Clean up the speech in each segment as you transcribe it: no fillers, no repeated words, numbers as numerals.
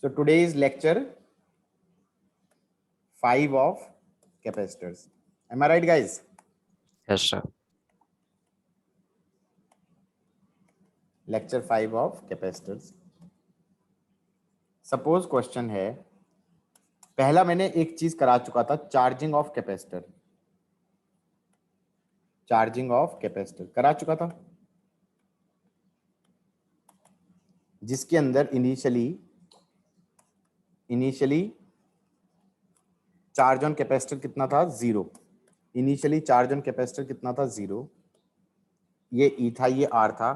So today is lecture 5 of capacitors. Am I right, guys? Yes, sir. Lecture 5 of capacitors. Suppose question है, पहला मैंने एक चीज करा चुका था, charging of capacitor. Charging of capacitor करा चुका था, जिसके अंदर इनिशियली चार्ज ऑन कैपेसिटर कितना था? 0. इनिशियली चार्ज ऑन कैपेसिटर कितना था? 0. ये ई था, ये आर था.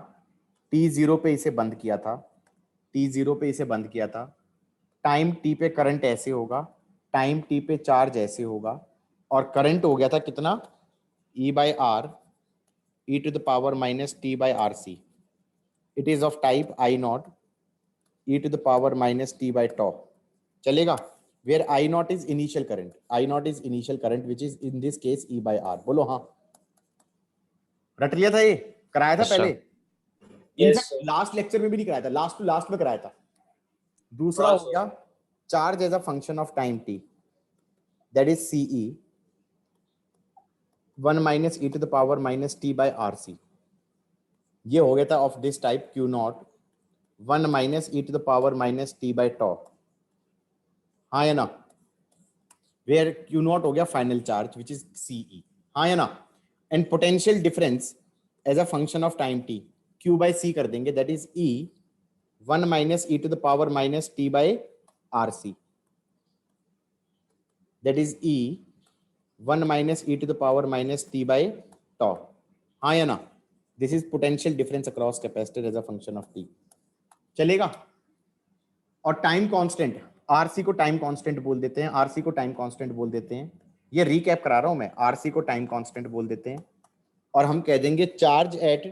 T0 पे इसे बंद किया था. T0 पे इसे बंद किया था. टाइम टी पे करंट ऐसे होगा, टाइम टी पे चार्ज ऐसे होगा, और करंट हो गया था कितना? E by R, e to the power minus T by R C. It is of type I naught, e to the power minus T by tau. चलेगा? Where I naught is initial current, I naught is initial current which is in this case E by R. बोलो हाँ. रट लिया था? ये कराया था Yes, पहले. sir. इनफैक्ट लास्ट लेक्चर में भी नहीं कराया था, लास्ट टू लास्ट में कराया था. दूसरा हो गया charge as a function of time t, that is CE 1 minus E to the power minus T by R C. ये हो गया था of this type Q not 1 minus E to the power minus T by tau. हाँ या ना? Where Q not हो गया final charge which is CE. हाँ या ना? And potential difference as a function of time t Q by C कर देंगे, that is E 1 minus E to the power minus T by R C. That is E 1 minus E to the power minus T by tau. हाँ या ना? This is potential difference across capacitor as a function of t. चलेगा? और time constant RC को time constant बोल देते हैं, RC को टाइम कांस्टेंट बोल देते हैं. ये रिकैप करा रहा हूं मैं. आरसी को टाइम कांस्टेंट बोल देते हैं और हम कह देंगे charge at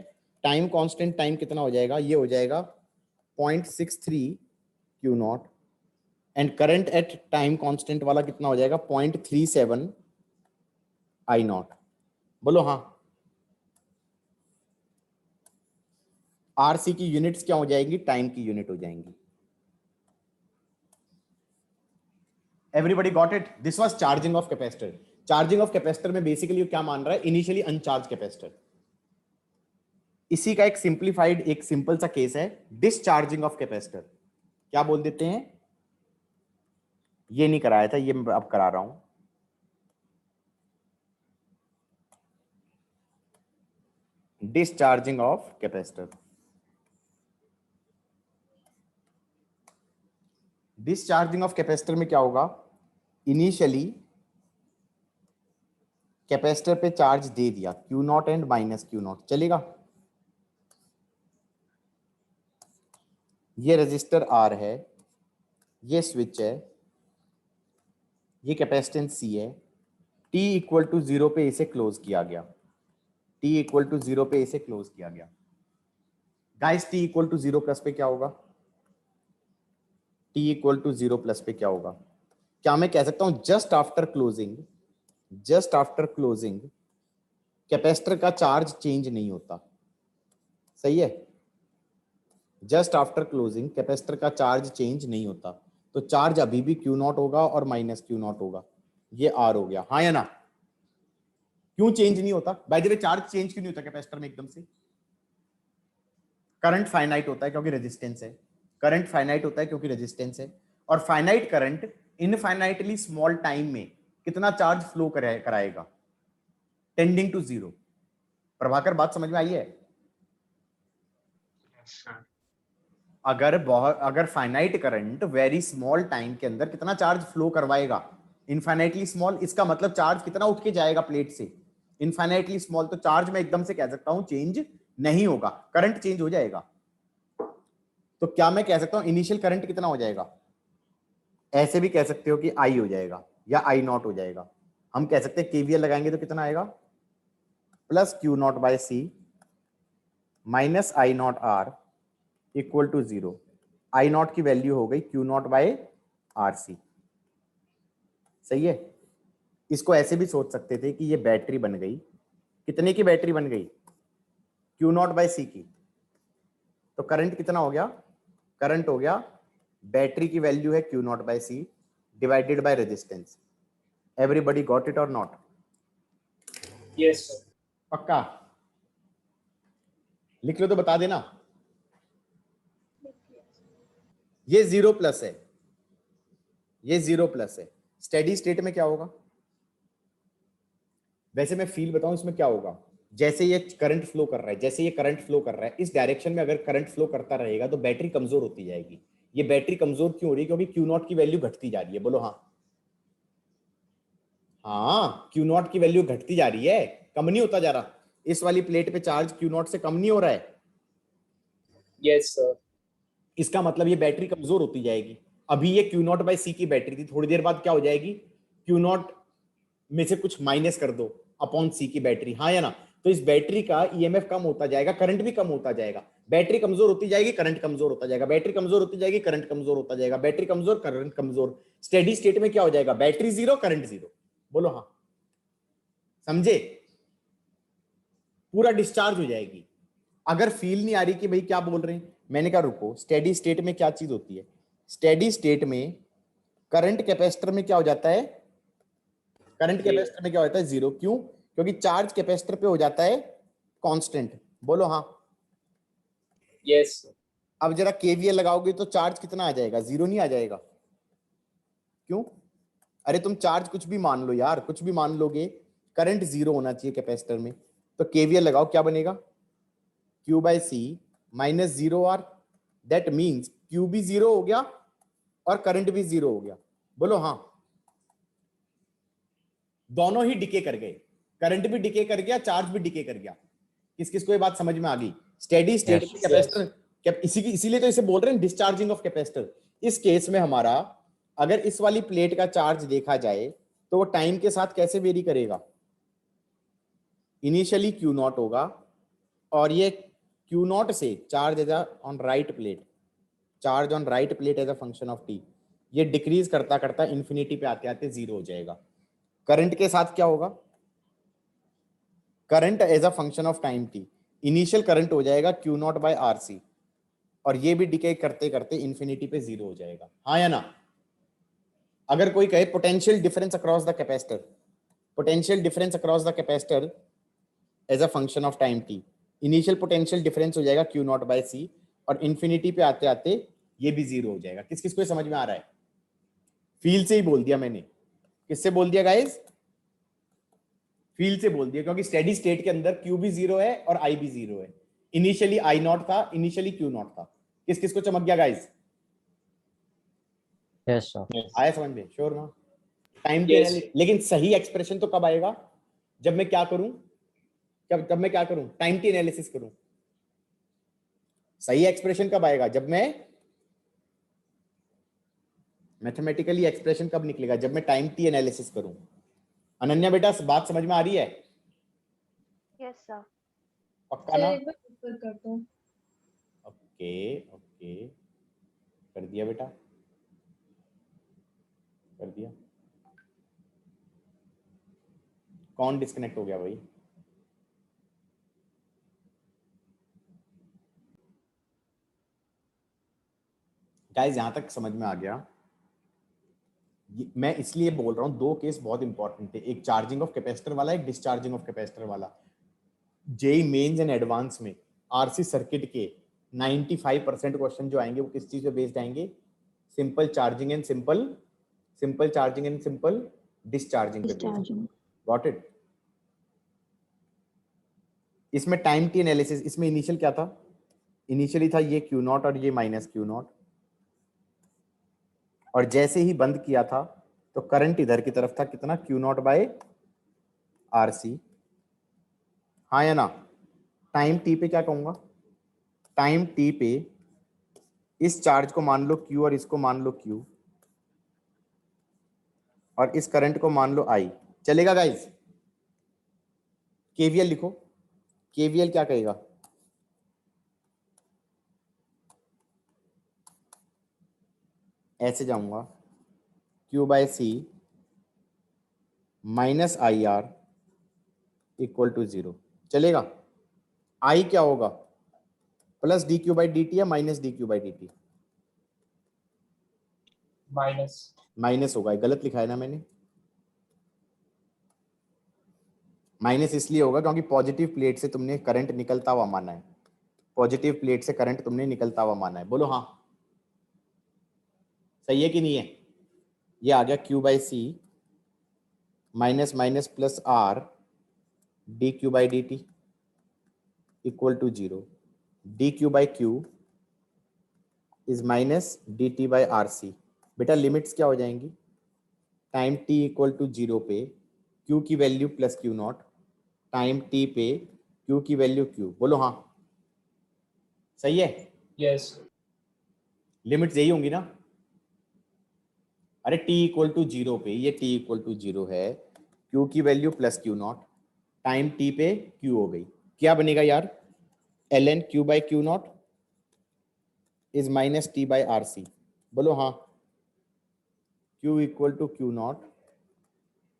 time constant. Time कितना हो जाएगा? ये हो जाएगा 0.63 Q not. And current at time constant वाला कितना हो जाएगा? 0.37 I नॉट. बोलो हाँ. आरसी की यूनिट्स क्या हो जाएंगी? टाइम की यूनिट हो जाएंगी. Everybody got it? This was charging of capacitor. Charging of capacitor में बेसिकली क्या मान रहा है? Initially अनचार्ज capacitor. इसी का एक सिंप्लीफाइड, एक सिंपल सा केस है डिसचार्जिंग ऑफ कैपेसिटर. क्या बोल देते हैं? ये नहीं कराया था, ये मैं अब करा रहा हूं. Discharging of capacitor. Discharging of capacitor में क्या होगा? इनिशियली कैपेसिटर पे चार्ज दे दिया Q not and minus Q not. चलेगा? ये रजिस्टर R है, ये स्विच है, ये कैपेसिटेंस C है. T इक्वल टू 0 पे इसे क्लोज किया गया. T इक्वल टू 0 पे इसे क्लोज किया गया. Guys T equal to 0 plus पे क्या होगा? T इक्वल टू 0 प्लस पे क्या होगा? क्या मैं कह सकता हूं जस्ट आफ्टर क्लोजिंग कैपेसिटर का चार्ज चेंज नहीं होता? सही है? जस्ट आफ्टर क्लोजिंग कैपेसिटर का चार्ज चेंज नहीं होता, तो चार्ज अभी भी Q नॉट होगा और माइनस Q नॉट होगा. ये R हो गया. हाँ या ना? क्यों चेंज नहीं होता? By the way charge change क्यों नहीं होता कैपेसिटर में एकदम से? करंट फाइनाइट होता है क्योंकि रेजिस्टेंस है. करंट फाइनाइट होता है क्योंकि रेजिस्टेंस है. और finite current infinitely small time में कितना चार्ज फ्लो कराएगा? Tending to 0. प्रभाकर बात समझ में आई है? अगर finite current very small time के अंदर कितना चार्ज फ्लो करवाएगा? Infinitely small. इसका मतलब चार्ज कितना उठ के जाएगा प्लेट से? Infinitely small. तो चार्ज में एकदम से कह सकता हूं चेंज नहीं होगा, करंट चेंज हो जाएगा. तो क्या मैं कह सकता हूं इनिशियल करंट कितना हो जाएगा? ऐसे भी कह सकते हो कि I हो जाएगा या I नॉट हो जाएगा. हम कह सकते हैं KVL लगाएंगे तो कितना आएगा? Plus Q not by C minus I not R equal to 0. I not की वैल्यू हो गई Q नॉट बाय RC. सही है? इसको ऐसे भी सोच सकते थे कि ये बैटरी बन गई. कितने की बैटरी बन गई? Q नॉट बाय C की. तो करंट कितना हो गया? करंट हो गया बैटरी की वैल्यू है Q not by C divided by resistance. Everybody got it और नॉट? Yes sir. पक्का? लिख लो तो बता देना। ये 0+ है, ये 0+ है। स्टेडी स्टेट में क्या होगा? वैसे मैं फील बताऊं इसमें क्या होगा, जैसे ये करंट फ्लो कर रहा है, जैसे ये करंट फ्लो कर रहा है इस डायरेक्शन में, अगर करंट फ्लो करता रहेगा तो बैटरी कमजोर होती जाएगी। ये बैटरी कमजोर क्यों हो रही है? क्योंकि क्यू नॉट की वैल्यू घटती जा रही है। बोलो हाँ। हाँ, क्यू नॉट की वैल्यू घटती जा रही है, कम नहीं होता जा रहा। इस वाली प्लेट पे चार्ज क्यू नॉट से कम नहीं हो रहा है। Yes sir. इसका मतलब ये बैटरी कमजोर होती जाएगी। अभी ये क्यू नॉट बाई सी की बैटरी थी, थोड़ी देर बाद क्या हो जाएगी? क्यू नॉट में से कुछ माइनस कर दो अपॉन सी की बैटरी, हाँ या ना? तो इस बैटरी का ईएमएफ कम होता जाएगा, करंट भी कम होता जाएगा। बैटरी कमजोर होती जाएगी, करंट कमजोर होता जाएगा, बैटरी कमजोर होती जाएगी, करंट कमजोर होता जाएगा, बैटरी कमजोर, करंट कमजोर। स्टेडी स्टेट में क्या हो जाएगा? Battery zero, current zero. बोलो हाँ। समझे? पूरा डिस्चार्ज हो जाएगी। अगर फील नहीं आ रही कि भाई क्या बोल रहे हैं, मैंने कहा रुको, स्टेडी स्टेट में क्या चीज होती है? स्टेडी स्टेट में करंट कैपेसिटर में क्या हो जाता है? करंट कैपेसिटर में क्या होता है? जीरो। क्यों? क्योंकि चार्ज कैपेसिटर पे हो जाता है कांस्टेंट। बोलो हाँ। यस। अब जरा केवीएल लगाओगे तो चार्ज कितना आ जाएगा? जीरो नहीं आ जाएगा? क्यों? अरे तुम चार्ज कुछ भी मान लो यार, कुछ भी मान लोगे, करंट जीरो होना चाहिए कैपेसिटर में। तो केवीएल लगाओ, क्या बनेगा? Q by C minus zero R. That means Q भी जीरो हो गया और करंट भी जीरो हो गया। बोलो हाँ। दोनों ही डिके कर गए, करंट भी डिके कर गया, चार्ज भी डिके कर गया। किस किस को ये बात समझ में आ गई? स्टेडी स्टेट में कैपेसिटर, इसीलिए तो इसे बोल रहे हैं डिस्चार्जिंग ऑफ कैपेसिटर। इस केस में हमारा, अगर इस वाली प्लेट का चार्ज देखा जाए तो वो टाइम के साथ कैसे वेरी करेगा? इनिशियली क्यू नॉट होगा और ये क्यू नॉट से charge as on right plate, charge on right plate as a function of t, ये डिक्रीज करता करता इंफिनिटी पे आते आते जीरो हो जाएगा। करंट के साथ क्या होगा? Current as a function of time T, initial current हो जाएगा Q not by R C, और ये भी डिके करते करते इंफिनिटी पे जीरो हो जाएगा, हाँ या ना? अगर कोई कहे potential difference across the capacitor, potential difference across the capacitor as a function of time T, initial potential difference हो जाएगा क्यू नॉट बाय सी, और इंफिनिटी पे आते आते ये भी जीरो हो जाएगा। किस किस को समझ में आ रहा है? फील से ही बोल दिया मैंने। किससे बोल दिया गाइस? फील से बोल दिया, क्योंकि स्टेडी स्टेट के अंदर क्यू भी जीरो है और आई भी जीरो है। इनिशियली आई नॉट था, इनिशियली क्यू नॉट था। किस किस को चमक गया गाइस? Yes sir. आया समझ में? श्योर ना? Time T analysis. लेकिन सही एक्सप्रेशन तो कब आएगा? जब मैं क्या करूं? जब मैं क्या करूं? टाइम टी एनालिसिस करूं। सही एक्सप्रेशन कब आएगा? जब मैं मैथमेटिकली एक्सप्रेशन कब निकलेगा? जब मैं टाइम टी एनालिसिस करूं। अनन्या बेटा बात समझ में आ रही है? Yes sir. पक्का ना? एक बार ऊपर कर दो। ओके ओके, कर दिया बेटा, कर दिया। कौन डिस्कनेक्ट हो गया भाई? गाइस यहां तक समझ में आ गया? मैं इसलिए बोल रहा हूं, दो केस बहुत इंपॉर्टेंट है, एक चार्जिंग ऑफ कैपेसिटर वाला, एक डिस्चार्जिंग ऑफ कैपेसिटर वाला। जेई मेंस एंड एडवांस में आरसी सर्किट के 95% क्वेश्चन जो आएंगे वो किस चीज पे बेस्ड आएंगे? Simple charging and simple charging and simple discharging पे बेस्ड। Got it? इसमें टाइम टी एनालिसिस, इसमें इनिशियल क्या था? इनिशियली था ये क्यू नॉट और ये माइनस क्यू नॉट, और जैसे ही बंद किया था तो करंट इधर की तरफ था, कितना? Q not by R C, हाँ या ना? टाइम टी पे क्या कहूंगा? टाइम टी पे इस चार्ज को मान लो Q और इसको मान लो Q, और इस करंट को मान लो I। चलेगा गाइस? केवीएल लिखो। केवीएल क्या कहेगा? ऐसे जाऊंगा, Q by C minus I R equal to zero. चलेगा? I क्या होगा? Plus D Q by D T या minus D Q by D T? Minus. Minus होगा, गलत लिखा है ना मैंने, माइनस इसलिए होगा क्योंकि पॉजिटिव प्लेट से तुमने करंट निकलता हुआ माना है, पॉजिटिव प्लेट से करंट तुमने निकलता हुआ माना है। बोलो हाँ, सही है कि नहीं है? ये आ गया Q by C minus minus plus R D Q by D T equal to 0। D Q by Q is minus D T by R C. बेटा लिमिट्स क्या हो जाएंगी? टाइम t इक्वल टू 0 पे q की value plus Q not, time t पे q की value q। बोलो हाँ, सही है? यस। लिमिट्स यही होंगी ना? अरे t इक्वल टू 0 पे ये t इक्वल टू 0 है, q की value plus Q not, time t पे q हो गई। क्या बनेगा यार? ln q by Q not is minus t by R C. बोलो हाँ, q equal to Q not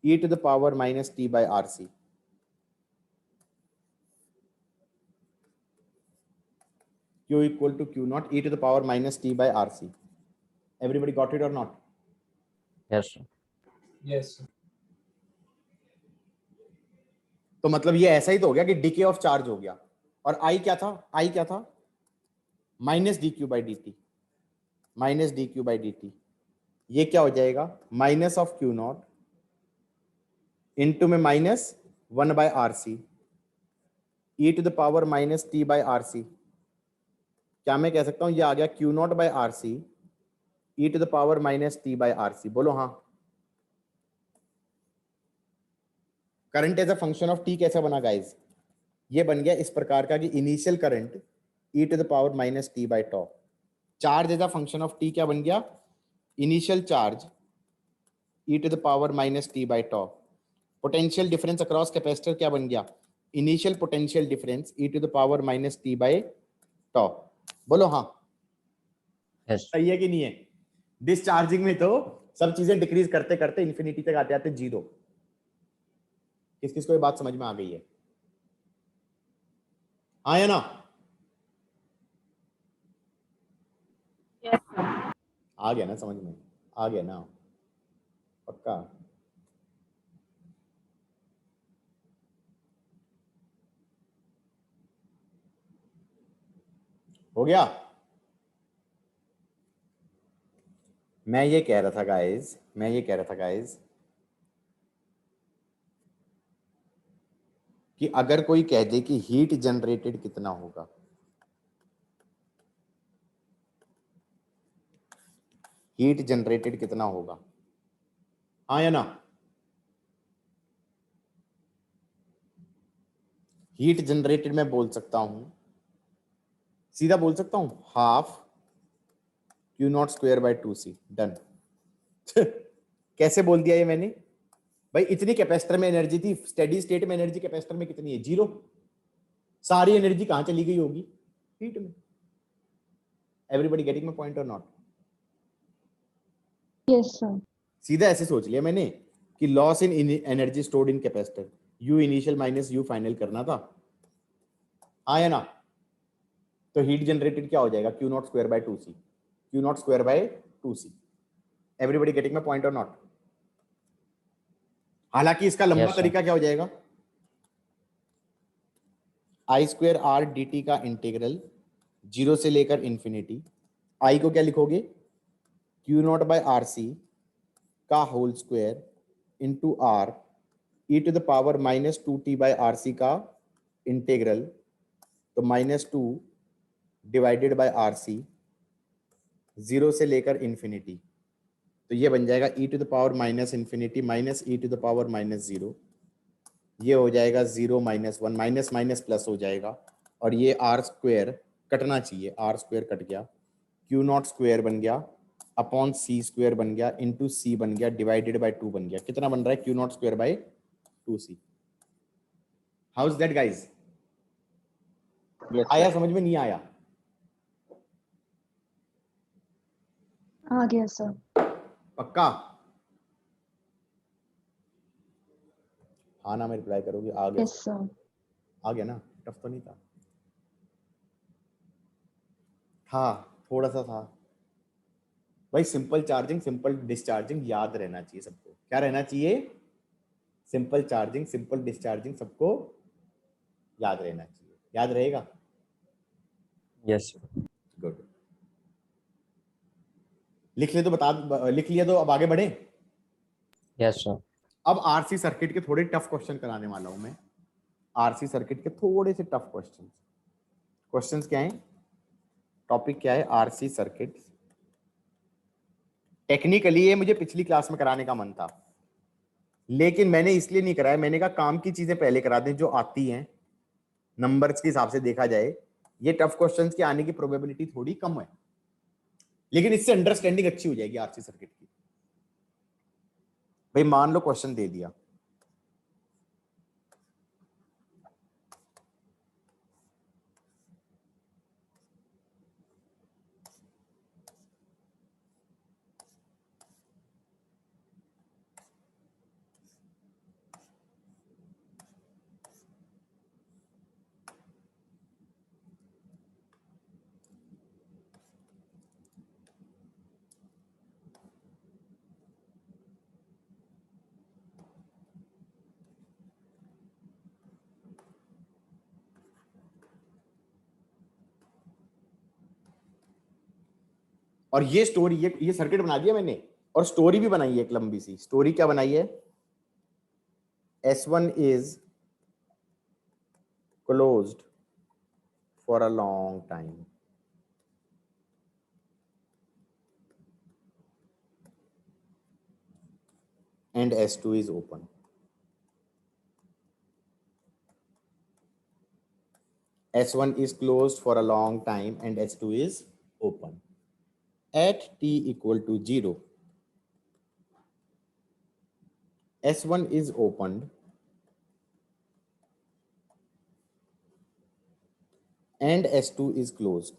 e to the power minus t by R C. q equal to q naught e to the power minus t by rc. Everybody got it or not? Yes, sir. Yes. तो मतलब ये ऐसा ही तो हो गया कि decay of charge हो गया, और आई क्या था? आई क्या था? Minus D Q by D T, minus D Q by D T. ये क्या हो जाएगा? Minus of Q naught into में minus 1 by R C E to the power minus T by R C. क्या मैं कह सकता हूं ये आ गया Q not by R C E to the power minus T by R C. बोलो हाँ। Current as a function of T कैसा बना गाइज? ये बन गया इस प्रकार का कि initial current E to the power minus T by tau. Charge as a function of T क्या बन गया? Initial charge E to the power minus T by tau. Potential difference across capacitor क्या बन गया? Initial potential difference E to the power minus T by tau. बोलो हाँ, Yes. सही है कि नहीं है? डिस्चार्जिंग में तो सब चीजें डिक्रीज करते करते इंफिनिटी तक आते आते 0। किस किस को ये बात समझ में आ गई है? हाँ या ना? Yes. आ गया ना समझ में? आ गया ना? पक्का? हो गया? मैं ये कह रहा था गाइस कि अगर कोई कह दे कि हीट जनरेटेड कितना होगा, हीट जनरेटेड कितना होगा, हाँ या ना? हीट जनरेटेड मैं बोल सकता हूं, सीधा बोल सकता हूं, half Q naught square by 2c। Done. कैसे बोल दिया ये मैंने? भाई इतनी कैपेसिटर में एनर्जी थी, स्टेडी स्टेट में एनर्जी कैपेसिटर में कितनी है? 0। सारी एनर्जी कहां चली गई होगी? हीट में। एवरीबॉडी गेटिंग माय पॉइंट और नॉट? Yes, sir. सीधा ऐसे सोच लिया मैंने कि loss in energy stored in capacitor, you initial minus you final करना था, हाँ या ना? तो हीट जनरेटेड क्या हो जाएगा? Q naught square by 2c, Q naught square by 2c। Everybody getting my point और नॉट? हालांकि इसका लंबा Yes, sir. तरीका क्या हो जाएगा? I square R D T का इंटीग्रल 0 से लेकर इंफिनिटी। आई को क्या लिखोगे? Q not by R C का whole square into R E to the power minus 2t by R C का इंटीग्रल, तो -2 डिवाइडेड बाय आर सी 0 से लेकर इंफिनिटी। तो ये बन जाएगा E to the power minus infinity minus E to the power minus 0। ये हो जाएगा 0 माइनस 1, माइनस माइनस प्लस हो जाएगा, और ये आर स्क्वायर कटना चाहिए, आर स्क्वायर कट गया, क्यू नॉट स्क्वायर बन गया अपॉन सी स्क्वायर बन गया इंटू सी बन गया डिवाइडेड बाय 2 बन गया। कितना बन रहा है? Q naught square by 2c। How is that guys? Yes, आया sir. समझ में? नहीं आया? आ गया सर। पक्का? हाँ ना में रिप्लाई करोगे? आ गया? Yes sir. आ गया ना? टफ तो नहीं था? था, थोड़ा सा था। भाई सिंपल चार्जिंग सिंपल डिस्चार्जिंग याद रहना चाहिए सबको। क्या रहना चाहिए? सिंपल चार्जिंग सिंपल डिस्चार्जिंग सबको याद रहना चाहिए। याद रहेगा? Yes, sir. गुड। लिख लिया तो अब आगे बढ़े। Yes, sir. अब आरसी सर्किट के थोड़े टफ क्वेश्चन कराने वाला हूं मैं। आरसी सर्किट के थोड़े से टफ क्वेश्चंस क्या है? टॉपिक क्या है? RC circuit. टेक्निकली ये मुझे पिछली क्लास में कराने का मन था, लेकिन मैंने इसलिए नहीं कराया। मैंने कहा काम की चीजें पहले करा दें जो आती हैं। नंबर्स के हिसाब से देखा जाए ये टफ क्वेश्चंस के आने की प्रोबेबिलिटी थोड़ी कम है, लेकिन इससे अंडरस्टैंडिंग अच्छी हो जाएगी आरसी सर्किट की। भाई मान लो क्वेश्चन दे दिया, और ये स्टोरी ये सर्किट बना दिया मैंने, और स्टोरी भी बनाई है एक लंबी सी स्टोरी। क्या बनाई है? S1 is closed for a long time and S2 is open. S1 is closed for a long time and S2 is open. At t equal to 0, S1 is opened and S2 is closed.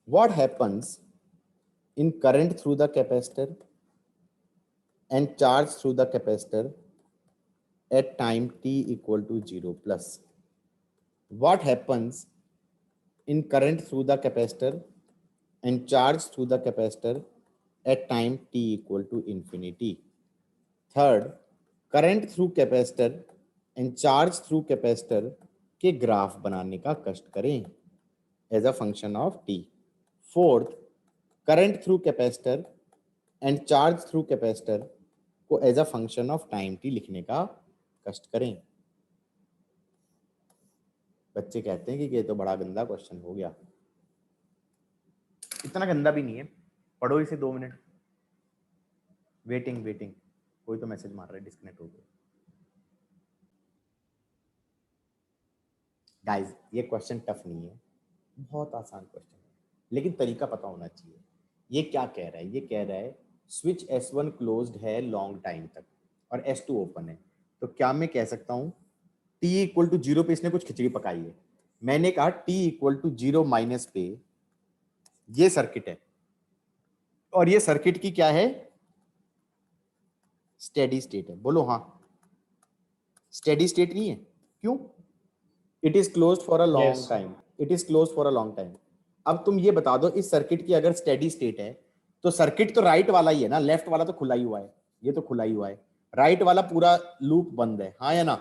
What happens in current through the capacitor and charge through the capacitor at time t equal to 0 plus? What happens in current through the capacitor and charge through the capacitor at time t equal to infinity? Third, current through capacitor and charge through capacitor के graph बनाने का कष्ट करें as a function of t. Fourth, current through capacitor and charge through capacitor को as a function of time t लिखने का कष्ट करें। बच्चे कहते हैं कि ये तो बड़ा गंदा क्वेश्चन हो गया। इतना गंदा भी नहीं है, पढ़ो इसे 2 मिनट। वेटिंग कोई तो मैसेज मार रहा है, डिस्कनेक्ट हो गया। गाइस ये क्वेश्चन टफ नहीं है, बहुत आसान क्वेश्चन है, लेकिन तरीका पता होना चाहिए। ये क्या कह रहा है? ये कह रहा है स्विच S1 क्लोज्ड है लॉन्ग टाइम तक और S2 ओपन है, तो क्या मैं कह सकता हूँ t इक्वल टू 0 पे इसने कुछ खिचड़ी पकाई है। मैंने कहा t इक्वल टू 0 माइनस पे ये सर्किट है, और ये सर्किट की क्या है? स्टेडी स्टेट है। बोलो हाँ। स्टेडी स्टेट नहीं है, क्यों? It is closed for a long time. It is closed for a long time. अब तुम ये बता दो इस सर्किट की अगर स्टेडी स्टेट है तो सर्किट तो राइट वाला ही है ना, लेफ्ट वाला तो खुला ही हुआ है। ये तो खुला ही हुआ है, राइट वाला पूरा लूप बंद है, हाँ या ना?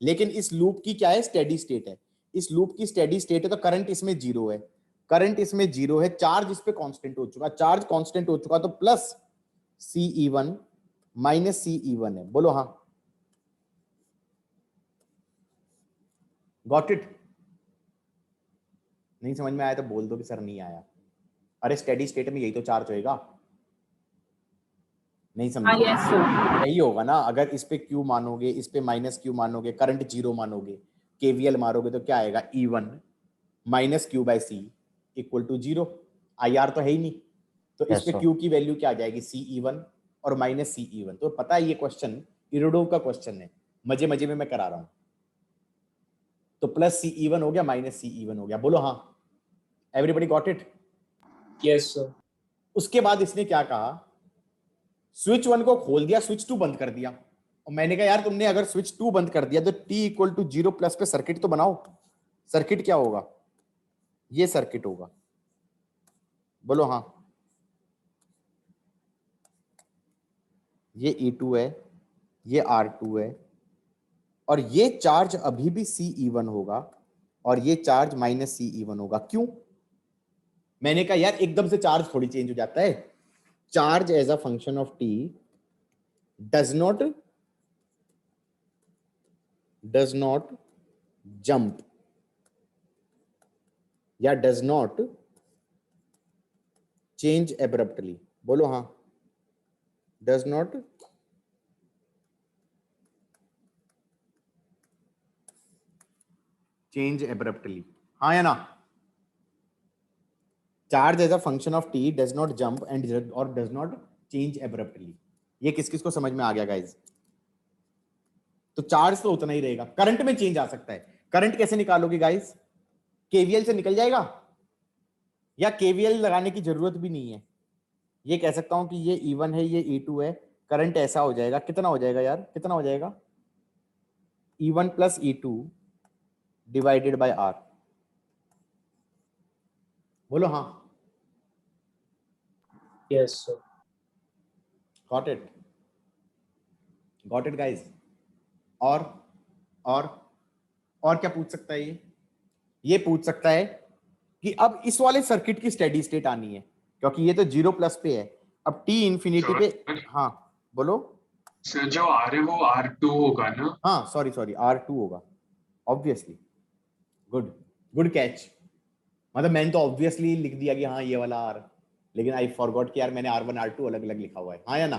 लेकिन इस लूप की क्या है? स्टेडी स्टेट है। इस लूप की स्टेडी स्टेट है तो करंट इसमें 0 है, करंट इसमें 0 है, चार्ज इस पे कांस्टेंट हो चुका, चार्ज कांस्टेंट हो चुका, तो प्लस CE1 माइनस CE1 है। बोलो हाँ। Got it? नहीं समझ में आया तो बोल दो कि सर नहीं आया। अरे स्टेडी स्टेट में यही तो चार्ज होएगा। नहीं समझ यही होगा ना। अगर इस पे Q मानोगे, इस पे माइनस Q मानोगे, करंट 0 मानोगे, KVL मारोगे तो क्या आएगा? E1 minus Q by C equal to 0। IR तो है ही नहीं, तो इस पे Q की वैल्यू क्या आ जाएगी? CE1 और माइनस CE1। तो पता है ये क्वेश्चन इरोडोव का क्वेश्चन है, मजे मजे में मैं करा रहा हूं। तो प्लस CE1 हो गया, माइनस CE1 हो गया। बोलो हाँ। Everybody got it? Yes sir. उसके बाद इसने क्या कहा? स्विच 1 को खोल दिया, स्विच 2 बंद कर दिया। और मैंने कहा यार तुमने अगर स्विच 2 बंद कर दिया तो t इक्वल टू 0 प्लस पे सर्किट तो बनाओ। सर्किट क्या होगा? ये सर्किट होगा, बोलो हाँ। ये E2 है, ये R2 है, और ये चार्ज अभी भी CE1 होगा, और ये चार्ज माइनस CE1 होगा। क्यों? मैंने कहा यार एकदम से चार्ज थोड़ी चेंज हो जाता है। Charge as a function of T does not jump या डज नॉट चेंज एब्रप्टली, बोलो हाँ। डज नॉट चेंज एब्रप्टली, हाँ या ना? Charge as a function of T does not jump and और डज नॉट चेंज एब्रप्टली। ये किस किस को समझ में आ गया गाइज? तो चार्ज तो उतना ही रहेगा, करंट में चेंज आ सकता है। करंट कैसे निकालोगे गाइज? केवीएल से निकल जाएगा, या केवीएल लगाने की जरूरत भी नहीं है। ये कह सकता हूं कि ये E1 है, ये E2 है, करंट ऐसा हो जाएगा, कितना हो जाएगा यार, कितना हो जाएगा? E1 plus E2 divided by R, बोलो हाँ। Yes, sir. Got it? Got it guys? और और और क्या पूछ सकता है ये पूछ सकता है कि अब इस वाले सर्किट की स्टेडी स्टेट आनी है, क्योंकि ये तो 0+ पे है। अब टी इंफिनिटी पे, हाँ बोलो सर। जो R है वो R2 होगा ना? हाँ, सॉरी R2 होगा ऑब्वियसली। Good, good catch. मतलब मैंने तो ऑब्वियसली लिख दिया कि हाँ ये वाला R, लेकिन आई फॉरगॉट कि यार मैंने R1 R2 अलग अलग लिखा हुआ है, हाँ या ना?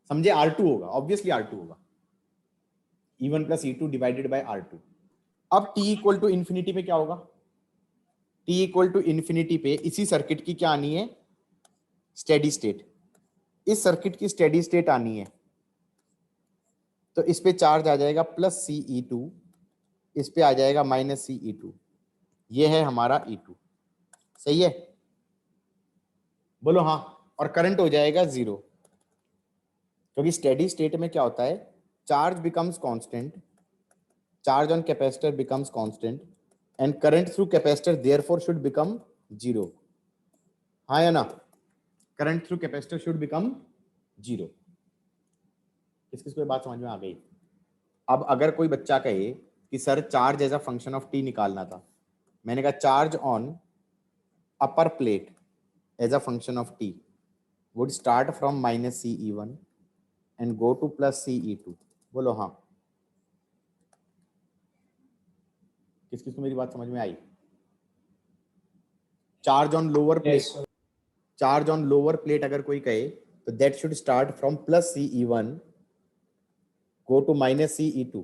समझे? R2 होगा, ऑब्वियसली R2 होगा। E1 plus E2 divided by R2। अब t इक्वल टू इंफिनिटी पे क्या होगा? t इक्वल टू इंफिनिटी पे इसी सर्किट की क्या आनी है? Steady state. इस सर्किट की स्टेडी स्टेट आनी है, तो इस पे चार्ज आ जाएगा प्लस CE2, इस पे आ जाएगा माइनस CE2। ये है हमारा E2, सही है? बोलो हाँ। और करंट हो जाएगा 0, क्योंकि स्टेडी स्टेट में क्या होता है? Charge becomes constant, charge on capacitor becomes constant, and current through capacitor therefore should become 0, हाँ या ना? Current through capacitor should become 0। किस किस को बात समझ में आ गई? अब अगर कोई बच्चा कहे कि sir charge as a function of T निकालना था, मैंने कहा charge on upper plate as a function of T would start from minus CE1 and go to plus CE2, बोलो हाँ। किस किस को मेरी बात समझ में आई? Charge on lower plate, Yes, sir. Charge on lower plate अगर कोई कहे तो that should start from plus CE1 go to minus CE2,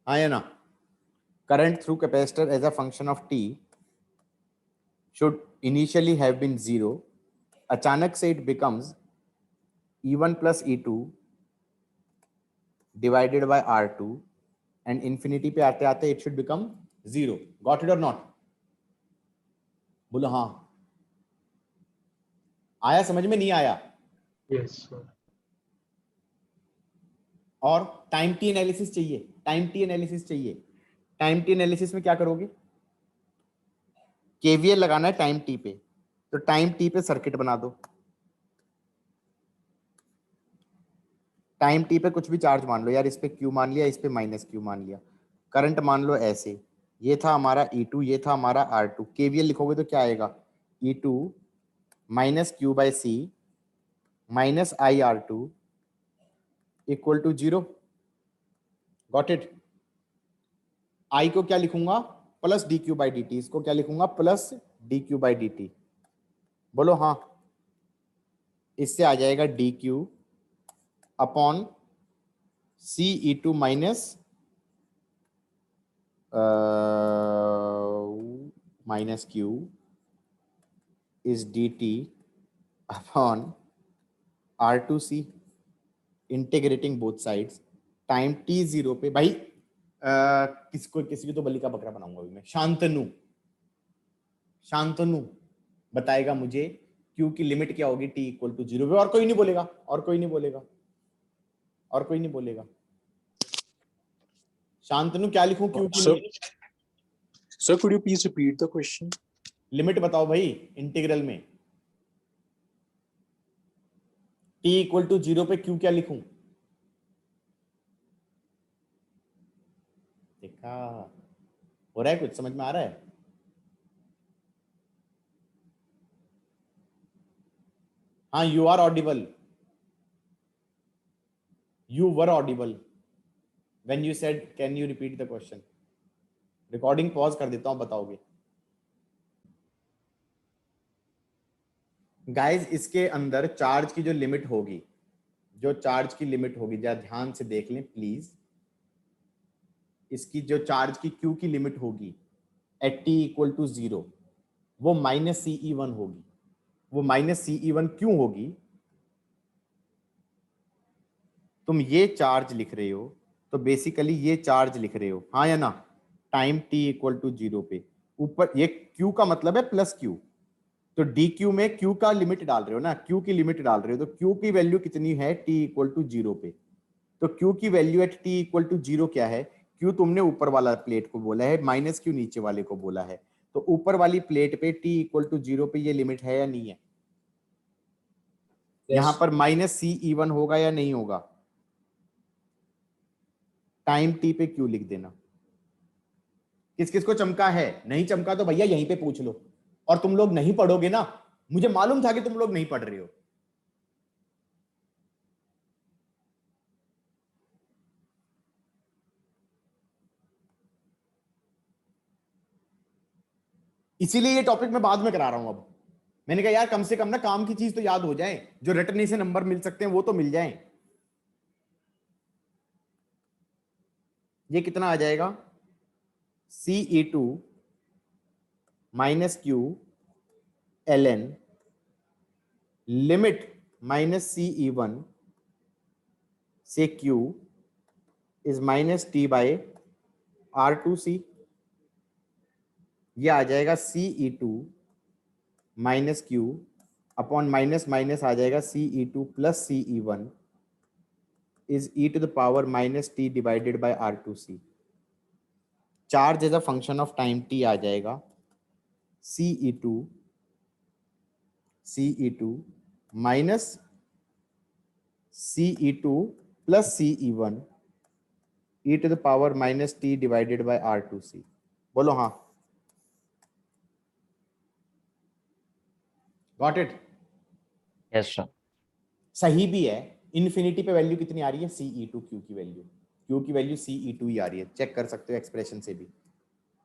हाँ या ना? Current through capacitor as a function of T should initially have been 0, अचानक से it becomes E1 plus E2 divided by R2, and infinity पे आते आते it should become 0. Got it or not? बोलो हाँ। आया समझ में? नहीं आया? Yes sir. और टाइम टी एनालिसिस चाहिए? टाइम टी एनालिसिस चाहिए। टाइम टी एनालिसिस में क्या करोगे? केवीएल लगाना है टाइम टी पे, तो टाइम टी पे सर्किट बना दो। टाइम टी पे कुछ भी चार्ज मान लो यार, इस पे Q मान लिया, इस पे माइनस Q मान लिया, करंट मान लो ऐसे, ये था हमारा E2, ये था हमारा R2। केवीएल लिखोगे तो क्या आएगा? E2 minus Q/C minus IR2 equal to 0। Got it? I को क्या लिखूंगा? Plus dQ/dt। इसको क्या लिखूंगा? Plus dQ/dt। बोलो हाँ। इससे आ जाएगा dQ upon CE2 minus minus Q is dt upon R2C, integrating both sides, time t0 पे। भाई किसी की तो बलि का बकरा बनाऊंगा अभी मैं। शांतनु बताएगा मुझे Q की लिमिट क्या होगी t इक्वल टू 0 पे। और कोई नहीं बोलेगा, और कोई नहीं बोलेगा, और कोई नहीं बोलेगा। शांतनु क्या लिखूं, क्यू की Sir, sir, could you please repeat the question? Limit बताओ भाई इंटीग्रल में। t इक्वल टू 0 पे क्यू क्या लिखूं? देखा, हो रहा है कुछ, समझ में आ रहा है? हाँ, you are audible, you were audible when you said can you repeat the question. recording pause कर देता हूं, बताओगे? गाइस इसके अंदर चार्ज की जो लिमिट होगी, जो चार्ज की लिमिट होगी, जरा ध्यान से देख लें प्लीज। इसकी जो चार्ज की क्यू की लिमिट होगी एट टी इक्वल टू 0, वो माइनस CE1 होगी। वो माइनस CE1 क्यों होगी? तुम ये चार्ज लिख रहे हो तो बेसिकली ये चार्ज लिख रहे हो, हाँ या ना, टाइम t इक्वल टू 0 पे। ऊपर ये q का मतलब है प्लस q, तो dq में q का लिमिट डाल रहे हो ना, q की लिमिट डाल रहे हो, तो q की वैल्यू कितनी है t इक्वल टू 0 पे। तो q की value at t equal to 0 क्या है? q तुमने ऊपर वाला प्लेट को बोला है, माइनस q नीचे वाले को बोला है, तो ऊपर वाली प्लेट पे t इक्वल टू 0 पे ये लिमिट है या नहीं है? यहां पर माइनस CE1 होगा या नहीं होगा? टाइम t पे q लिख देना। किस किस को चमका है? नहीं चमका तो भैया यहीं पे पूछ लो। और तुम लोग नहीं पढ़ोगे ना, मुझे मालूम था कि तुम लोग नहीं पढ़ रहे हो। इसीलिए ये टॉपिक मैं बाद में करा रहा हूं। अब मैंने कहा यार कम से कम ना काम की चीज तो याद हो जाए, जो रटने से नंबर मिल सकते हैं वो तो मिल जाए। ये कितना आ जाएगा? CE2 minus Q ln limit minus CE1 से Q is minus T by R2C। ये आ जाएगा CE2 minus Q upon minus minus आ जाएगा CE2 plus CE1 is e to the power minus t divided by R2C। Charge as a function of time t आ जाएगा CE2 minus CE2 plus CE1 e to the power minus t divided by R2C। बोलो हाँ, got it? Yes, sir. सही भी है। Infinity पे value कितनी आ रही है? CE2 क्यू की वैल्यू, क्यू की वैल्यू CE2 ही आ रही है, चेक कर सकते हो एक्सप्रेशन से भी।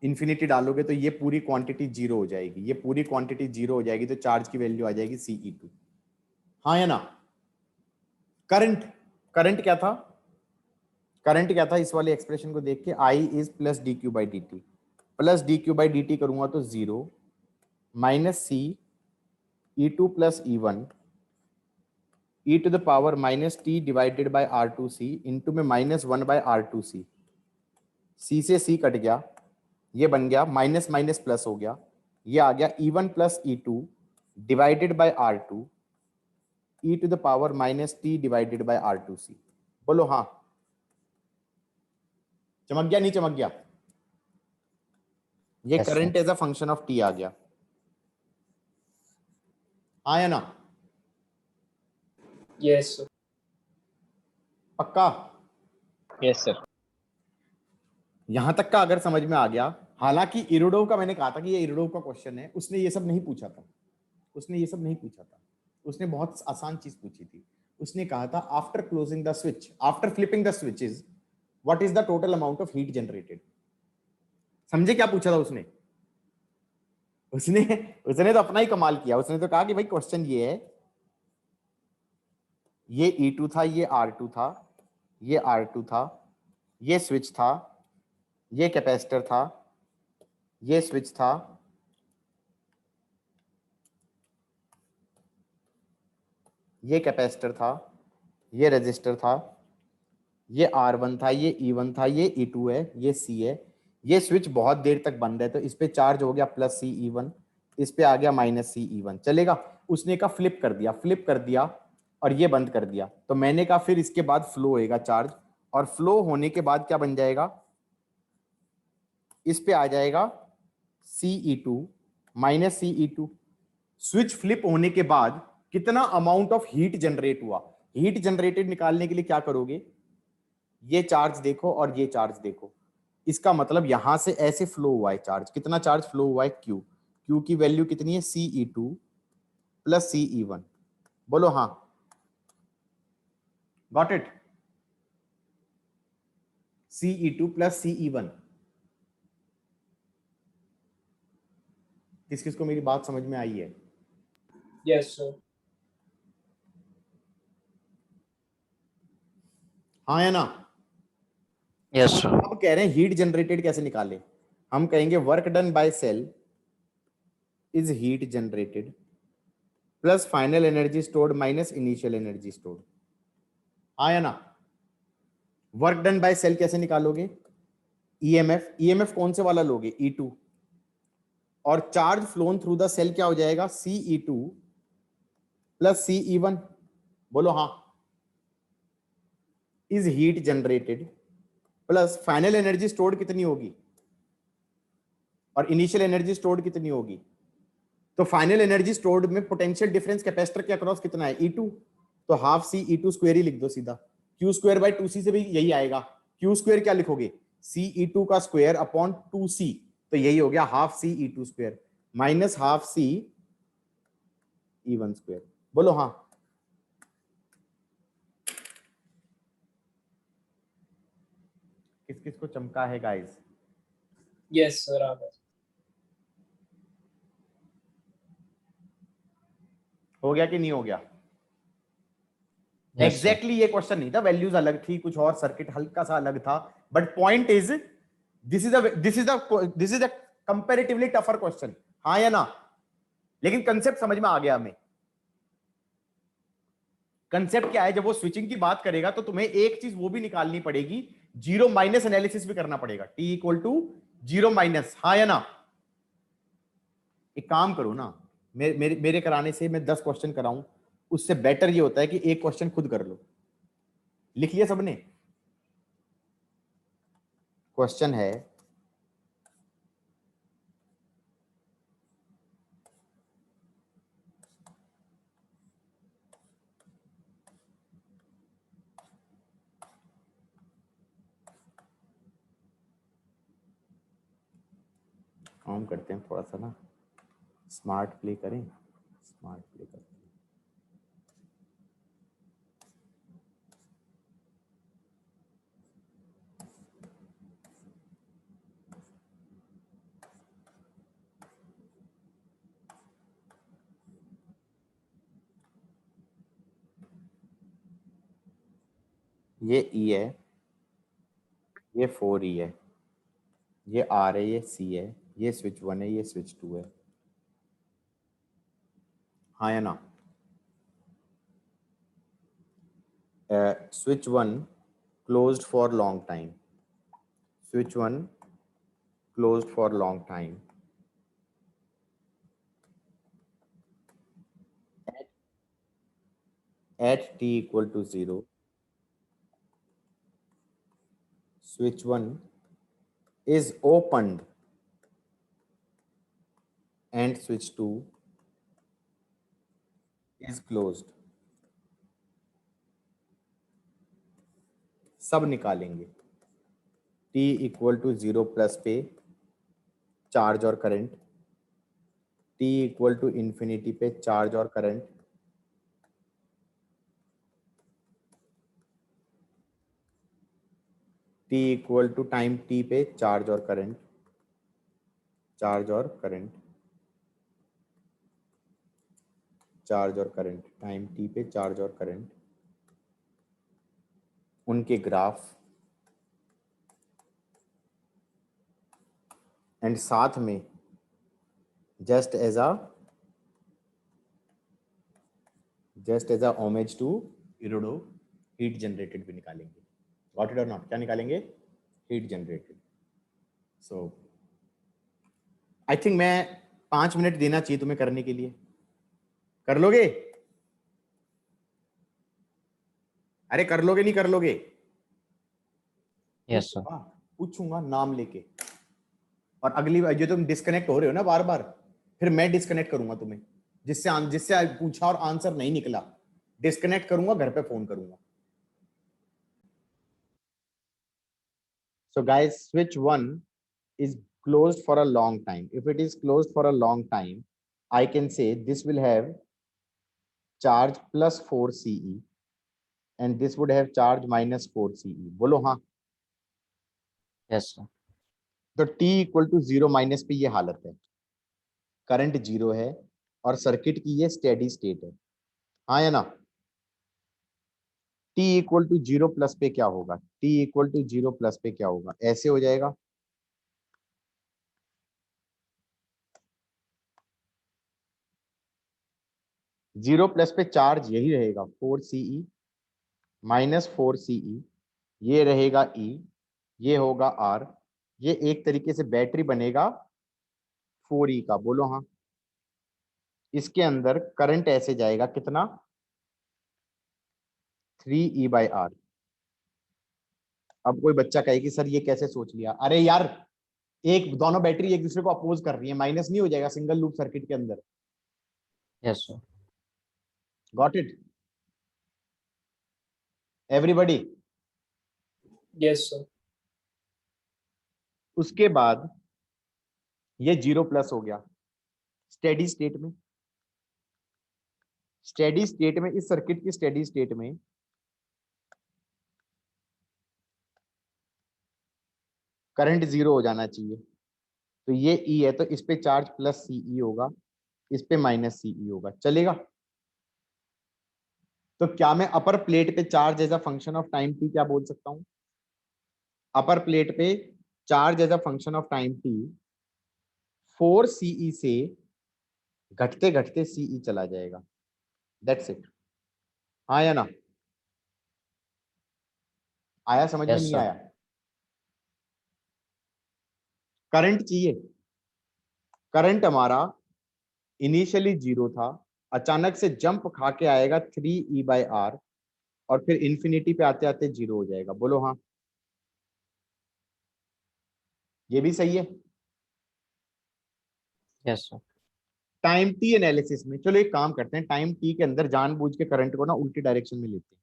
इन्फिनिटी डालोगे तो ये पूरी क्वांटिटी 0 हो जाएगी, ये पूरी क्वांटिटी 0 हो जाएगी, तो चार्ज की वैल्यू आ जाएगी CE2, हाँ या ना? करंट, करंट क्या था? करंट क्या था इस वाले एक्सप्रेशन को देख के? I is plus dq by dt, plus dq by dt करूंगा तो 0 minus CE2 plus E1 e to the power minus t divided by R2C into में माइनस 1 बाय R2C। C से C कट गया, ये बन गया माइनस माइनस प्लस हो गया, ये आ गया E1 plus E2 divided by R2 e to the power minus t divided by R2C। बोलो हाँ, चमक गया नहीं चमक गया? ये Yes, sir. Current as a function of t आ गया, हाँ या ना? Yes, sir. पक्का? Yes, sir. यहां तक का अगर समझ में आ गया। हालांकि इरोडोव का मैंने कहा था कि ये इरोडोव का क्वेश्चन है, उसने ये सब नहीं पूछा था, उसने ये सब नहीं पूछा था, उसने बहुत आसान चीज पूछी थी। उसने कहा था after closing the switch, after flipping the switches, what is the total amount of heat generated. समझे क्या पूछा था उसने? उसने तो अपना ही कमाल किया। उसने तो कहा कि भाई क्वेश्चन ये है, ये E2 था, ये R2 था, ये R2 था, ये स्विच था, ये कैपेसिटर था, ये स्विच था, ये कैपेसिटर था, ये रेजिस्टर था, ये R1 था, ये E1 था, ये E2 है, ये C है। ये स्विच बहुत देर तक बंद है तो इस पे चार्ज हो गया प्लस CE1, इस पे आ गया माइनस CE1, चलेगा? उसने कहा फ्लिप कर दिया, फ्लिप कर दिया और ये बंद कर दिया। तो मैंने कहा फिर इसके बाद फ्लो होएगा चार्ज, और फ्लो होने के बाद क्या बन जाएगा? इस पे आ जाएगा Ce2 minus Ce2। Switch flip होने के बाद कितना अमाउंट ऑफ हीट जनरेट हुआ, हीट जनरेटेड निकालने के लिए क्या करोगे, ये चार्ज देखो और ये चार्ज देखो, इसका मतलब यहां से ऐसे फ्लो हुआ है चार्ज, कितना चार्ज फ्लो हुआ है, Q। Q की वैल्यू कितनी है, Ce2 प्लस Ce1। बोलो हाँ, got it. Ce2 plus Ce1। किस किस को मेरी बात समझ में आई है? Yes, sir. हाँ या ना? Yes, sir. अब कह रहे हैं हीट जनरेटेड कैसे निकाले, हम कहेंगे work done by cell is heat generated plus final energy stored minus initial energy stored. हाँ या ना? वर्क डन बाय सेल कैसे निकालोगे, ईएमएफ, ईएमएफ कौन से वाला लोगे, E2, और charge flown through the cell क्या हो जाएगा, Ce2 प्लस Ce1। बोलो हाँ, is heat generated plus final energy stored कितनी होगी और इनिशियल एनर्जी स्टोर्ड कितनी होगी। तो फाइनल एनर्जी स्टोर्ड में पोटेंशियल डिफरेंस कैपेसिटर के अक्रॉस कितना है, E2, तो हाफ Ce2 स्क्वायर ही लिख दो सीधा, Q स्क्वायर बाय 2C से भी यही आएगा। Q स्क्वायर क्या लिखोगे, Ce2 का स्क्वायर अपॉन 2C, तो यही हो गया half Ce2 square minus half Ce1 square. बोलो हाँ, किस किस को चमका है गाइस? Yes, sir. Adarsh. हो गया कि नहीं हो गया? Yes, sir. एग्जैक्टली ये क्वेश्चन नहीं था, वैल्यूज अलग थी, कुछ और सर्किट हल्का सा अलग था, but point is this is a comparatively tougher question. हाँ या ना? लेकिन कंसेप्ट समझ में आ गया हमें। कंसेप्ट क्या है, जब वो स्विचिंग की बात करेगा तो तुम्हें एक चीज वो भी निकालनी पड़ेगी, जीरो माइनस एनालिसिस भी करना पड़ेगा, T equal to zero minus. हाँ या ना? एक काम करो ना, मेरे कराने से मैं 10 क्वेश्चन कराऊं, उससे बेटर ये होता है कि एक क्वेश्चन खुद कर लो। लिख लिया सबने? क्वेश्चन है, काम करते हैं थोड़ा सा ना, स्मार्ट प्ले करें, स्मार्ट प्ले करें। ये E है, ये 4E है, ये R है, ये C है, ये स्विच 1 है, ये स्विच 2 है। हाँ या ना? Switch 1 closed for long time, switch 1 closed for long time at T equal to 0, switch 1 is opened and switch 2 is closed। सब निकालेंगे, T इक्वल टू 0 प्लस पे चार्ज और current, T equal to infinity पे charge और current, T equal to time T पे charge और current, charge और current, charge और करंट, टाइम T पे चार्ज और करंट, उनके ग्राफ, एंड साथ में just as a homage to Irodov heat generated भी निकालेंगे। गॉट इट और नॉट? क्या निकालेंगे? Heat generated. So I think मैं 5 मिनट देना चाहिए तुम्हें करने के लिए, कर लोगे? अरे कर लोगे नहीं कर लोगे? Yes, sir. पूछूंगा नाम लेके, और अगली बार जो तुम डिस्कनेक्ट हो रहे हो ना बार बार, फिर मैं डिस्कनेक्ट करूंगा तुम्हें, जिससे पूछा और आंसर नहीं निकला, डिस्कनेक्ट करूंगा, घर पे फोन करूंगा. So guys, switch 1 is closed for a long time. If it is closed for a long time, I can say this will have charge plus 4 CE and this would have charge minus 4 CE. बोलो हाँ. Yes, sir. तो t equal to 0 minus पे ये हालत है, current 0 है और circuit की ये स्टेडी स्टेट है. हाँ या ना? t इक्वल टू 0 प्लस पे क्या होगा? t इक्वल टू 0 प्लस पे क्या होगा? ऐसे हो जाएगा. जीरो प्लस पे चार्ज यही रहेगा 4 CE माइनस 4 CE, ये रहेगा E, ये होगा R, ये एक तरीके से बैटरी बनेगा 4E का. बोलो हाँ. इसके अंदर करंट ऐसे जाएगा कितना? 3E/R. अब कोई बच्चा कहे कि सर ये कैसे सोच लिया? अरे यार, एक दोनों बैटरी एक दूसरे को अपोज कर रही है, माइनस नहीं हो जाएगा सिंगल लूप सर्किट के अंदर? Yes, sir. Got it everybody? Yes, sir. उसके बाद ये 0 प्लस हो गया स्टेडी स्टेट में. स्टेडी स्टेट में, इस सर्किट की स्टेडी स्टेट में करंट 0 हो जाना चाहिए. तो ये E है, तो इस पे चार्ज प्लस CE होगा, इस पे माइनस CE होगा. चलेगा? तो क्या मैं अपर प्लेट पे charge as a function of time t क्या बोल सकता हूं? अपर प्लेट पे charge as a function of time t 4 CE से घटते घटते CE चला जाएगा. That's it. हाँ या ना? आया समझ में? Yes, नहीं sir. आया? करंट चाहिए. करंट हमारा इनिशियली 0 था, अचानक से जंप खा के आएगा 3E/R और फिर इंफिनिटी पे आते आते 0 हो जाएगा. बोलो हाँ. ये भी सही है. Yes, sir. Time T analysis में चलो एक काम करते हैं, टाइम टी के अंदर जानबूझ के करंट को ना उल्टी डायरेक्शन में लेते हैं.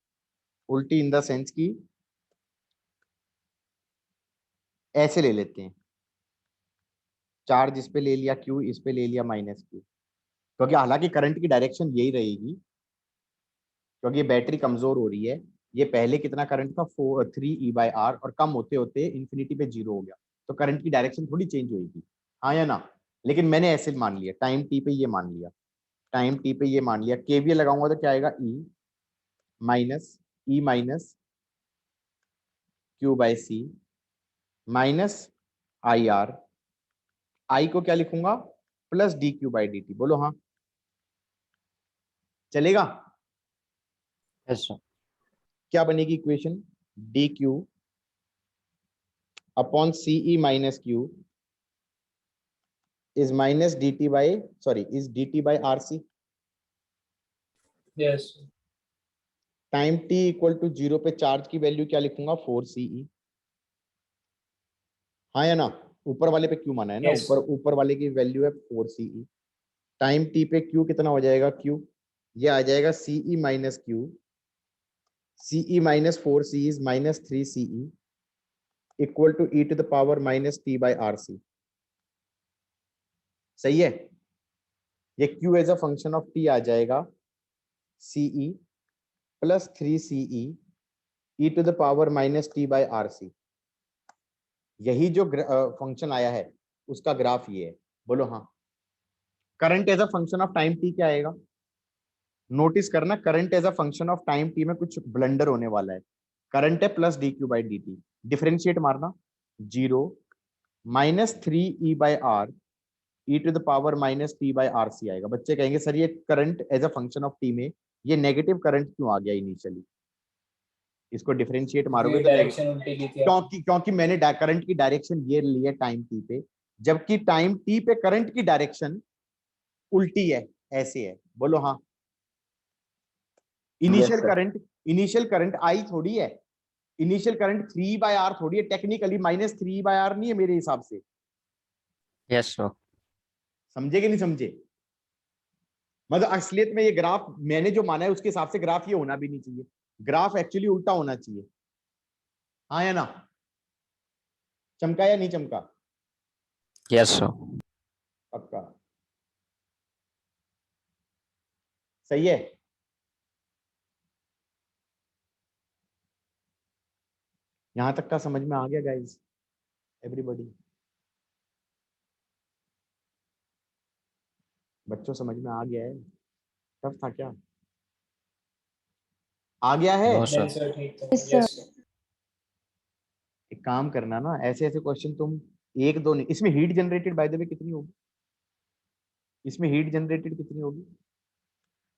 उल्टी इन द सेंस की ऐसे ले लेते हैं, चार्ज इस पे ले लिया, क्यू इस पे ले लिया, माइनस क्यू. क्योंकि हालांकि करंट की डायरेक्शन यही रहेगी, क्योंकि ये बैटरी कमजोर हो रही है. ये पहले कितना करंट था? 3E/R और कम होते होते इंफिनिटी पे 0 हो गया, तो करंट की डायरेक्शन थोड़ी चेंज होगी. हाँ या ना? लेकिन मैंने ऐसे मान लिया, टाइम टी पे ये मान लिया, टाइम टी पे ये मान लिया. केवीएल लगाऊंगा तो क्या आएगा? E minus Q/C minus IR. आई को क्या लिखूंगा? Plus dQ/dt. बोलो हाँ. चलेगा? Yes, sir. क्या बनेगी equation? dQ upon CE minus Q is minus is dt/RC. Yes, sir. Time t equal to 0 पे चार्ज की वैल्यू क्या लिखूंगा? 4 CE. हाँ या ना? ऊपर वाले पे क्यू माना है ना, Yes. ऊपर वाले की वैल्यू है 4 CE. टाइम t पे q कितना हो जाएगा? q ये आ जाएगा CE minus Q. CE minus 4 CE is minus 3 CE equal to e to the power minus t/RC. सही है? ये q as a function of t आ जाएगा CE plus 3 CE e to the power minus t/RC. यही जो function आया है उसका ग्राफ ये है. बोलो हाँ. Current as a function of time t क्या आएगा? नोटिस करना, current as a function of time t में कुछ ब्लंडर होने वाला है. करंट है प्लस dQ/dt, डिफरेंशिएट मारना, 0 minus 3E/R e to the power minus t/RC आएगा. बच्चे कहेंगे सर ये current as a function of t में ये नेगेटिव करंट क्यों आ गया इनिशियली? इसको डिफरेंशिएट मारोगे तो डायरेक्शन उल्टी की थी आपने. क्योंकि मैंने करंट की डायरेक्शन ये ली है टाइम t पे, जबकि टाइम t पे करंट की डायरेक्शन उल्टी है, ऐसे है. बोलो हाँ. इनिशियल करंट आई थोड़ी है, इनिशियल करंट 3/R थोड़ी है, टेक्निकली माइनस 3/R नहीं है मेरे हिसाब से. Yes, sir. समझे कि नहीं समझे? मतलब असलियत में ये ग्राफ मैंने जो माना है उसके हिसाब से ग्राफ ये होना भी नहीं चाहिए, ग्राफ एक्चुअली उल्टा होना चाहिए। हाँ या ना? चमका या नहीं चमका? Yes, sir. पक्का? सही है? यहां तक का समझ में आ गया गाइस? एवरीबॉडी? बच्चों समझ में आ गया है? टफ था क्या? आ गया है? No, sir. Then sir, ठीक था. Yes, sir. Yes, sir. एक काम करना ना, ऐसे ऐसे क्वेश्चन तुम एक दो नहीं, इसमें heat generated by the way कितनी होगी? इसमें हीट जनरेटेड कितनी होगी?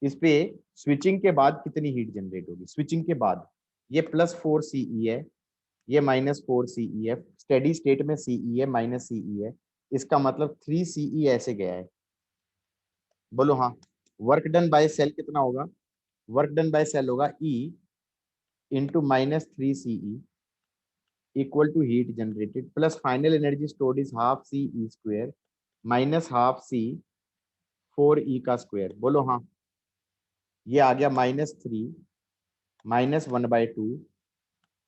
इस पे स्विचिंग के बाद कितनी हीट जनरेट होगी? स्विचिंग के बाद ये +4 CE है, ये -4 CE है, स्टेडी स्टेट में CE है, -CE है, इसका मतलब 3 CE ऐसे गया है। बोलो हाँ। वर्क डन बाय सेल कितना होगा? वर्क डन बाय सेल होगा E into -3 CE equal to heat generated plus final energy stored is ½ CE square -½ C 4E का स्क्वायर। बोलो हाँ। ये आ गया -3 -1/2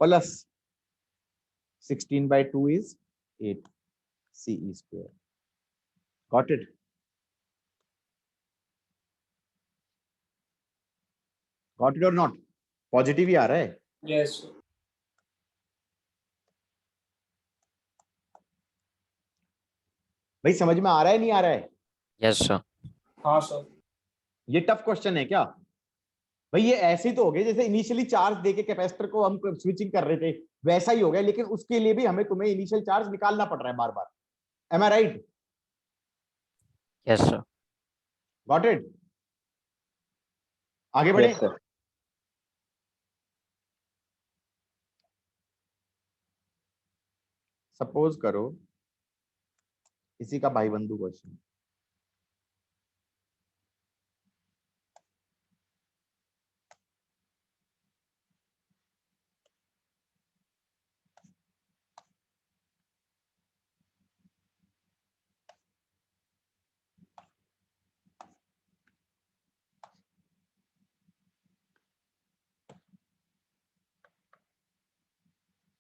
plus 16/2 is 8 CE square. Got it? Got it और नॉट? पॉजिटिव ही आ रहा है? Yes, sir. भाई समझ में आ रहा है नहीं आ रहा है? Yes, sir. हाँ sir. ये टफ क्वेश्चन है क्या भाई? ये ऐसे ही तो हो गए जैसे इनिशियली चार्ज देके कैपेसिटर को हम स्विचिंग कर रहे थे, वैसा ही हो गया, लेकिन उसके लिए भी हमें तुम्हें इनिशियल चार्ज निकालना पड़ रहा है बार बार। Am I right? Yes, sir. Got it? आगे बढ़े? Yes, sir. सपोज करो इसी का भाई बंधु क्वेश्चन।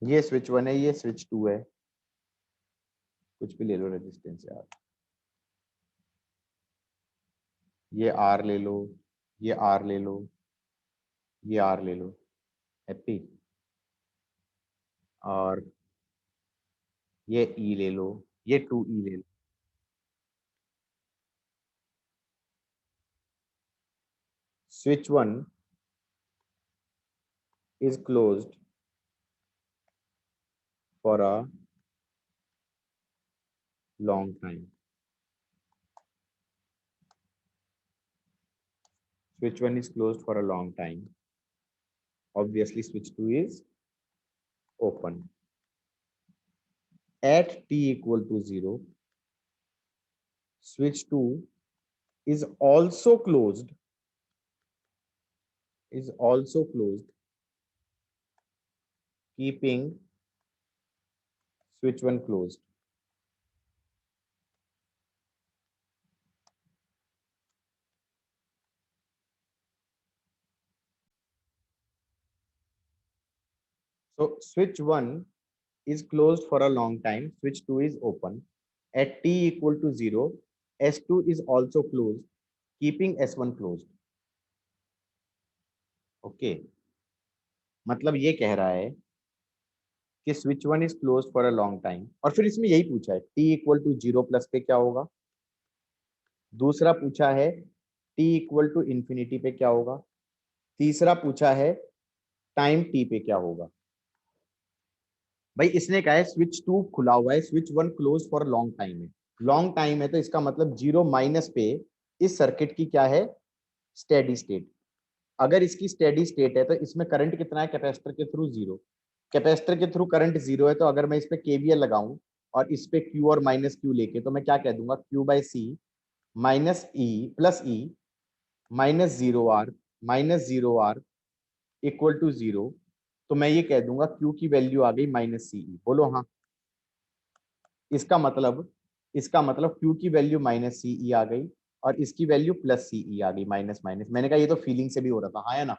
ये स्विच 1 है, ये स्विच 2 है, कुछ भी ले लो रेजिस्टेंस यार, ये R ले लो, ये R ले लो, ये R ले लो, हैप्पी? और ये E ले लो, ये 2E ले लो। Switch 1 is closed for a long time. Switch 1 is closed for a long time. Obviously, switch 2 is open. At t equal to 0, switch 2 is also closed, keeping switch 1 closed. So switch 1 is closed for a long time, switch 2 is open. At t equal to 0, S2 is also closed, keeping S1 closed. Okay. मतलब ये कह रहा है कि switch 1 is closed for a long time, और फिर इसमें यही पूछा है t equal to 0 प्लस पे क्या होगा, दूसरा पूछा है t equal to infinity पे क्या होगा, तीसरा पूछा है टाइम t पे क्या होगा। भाई इसने कहा है स्विच 2 खुला हुआ है, switch 1 close for long time है, लॉन्ग टाइम है तो इसका मतलब 0 माइनस पे इस सर्किट की क्या है, स्टेडी स्टेट। अगर इसकी स्टेडी स्टेट है तो इसमें करंट कितना है, कैपेसिटर के थ्रू 0, कैपेसिटर के थ्रू करंट 0 है, तो अगर मैं इस पे केवीएल लगाऊं और इस पे Q और माइनस Q लेके, तो मैं क्या कह दूंगा, Q/C minus E plus E -0R equal to 0, तो मैं ये कह दूंगा Q की वैल्यू आ गई -CE। बोलो हाँ। इसका मतलब इसका मतलब Q की वैल्यू माइनस CE आ गई और इसकी वैल्यू प्लस CE आ गई, माइनस माइनस। मैंने कहा ये तो फीलिंग से भी हो रहा था, हाँ या ना?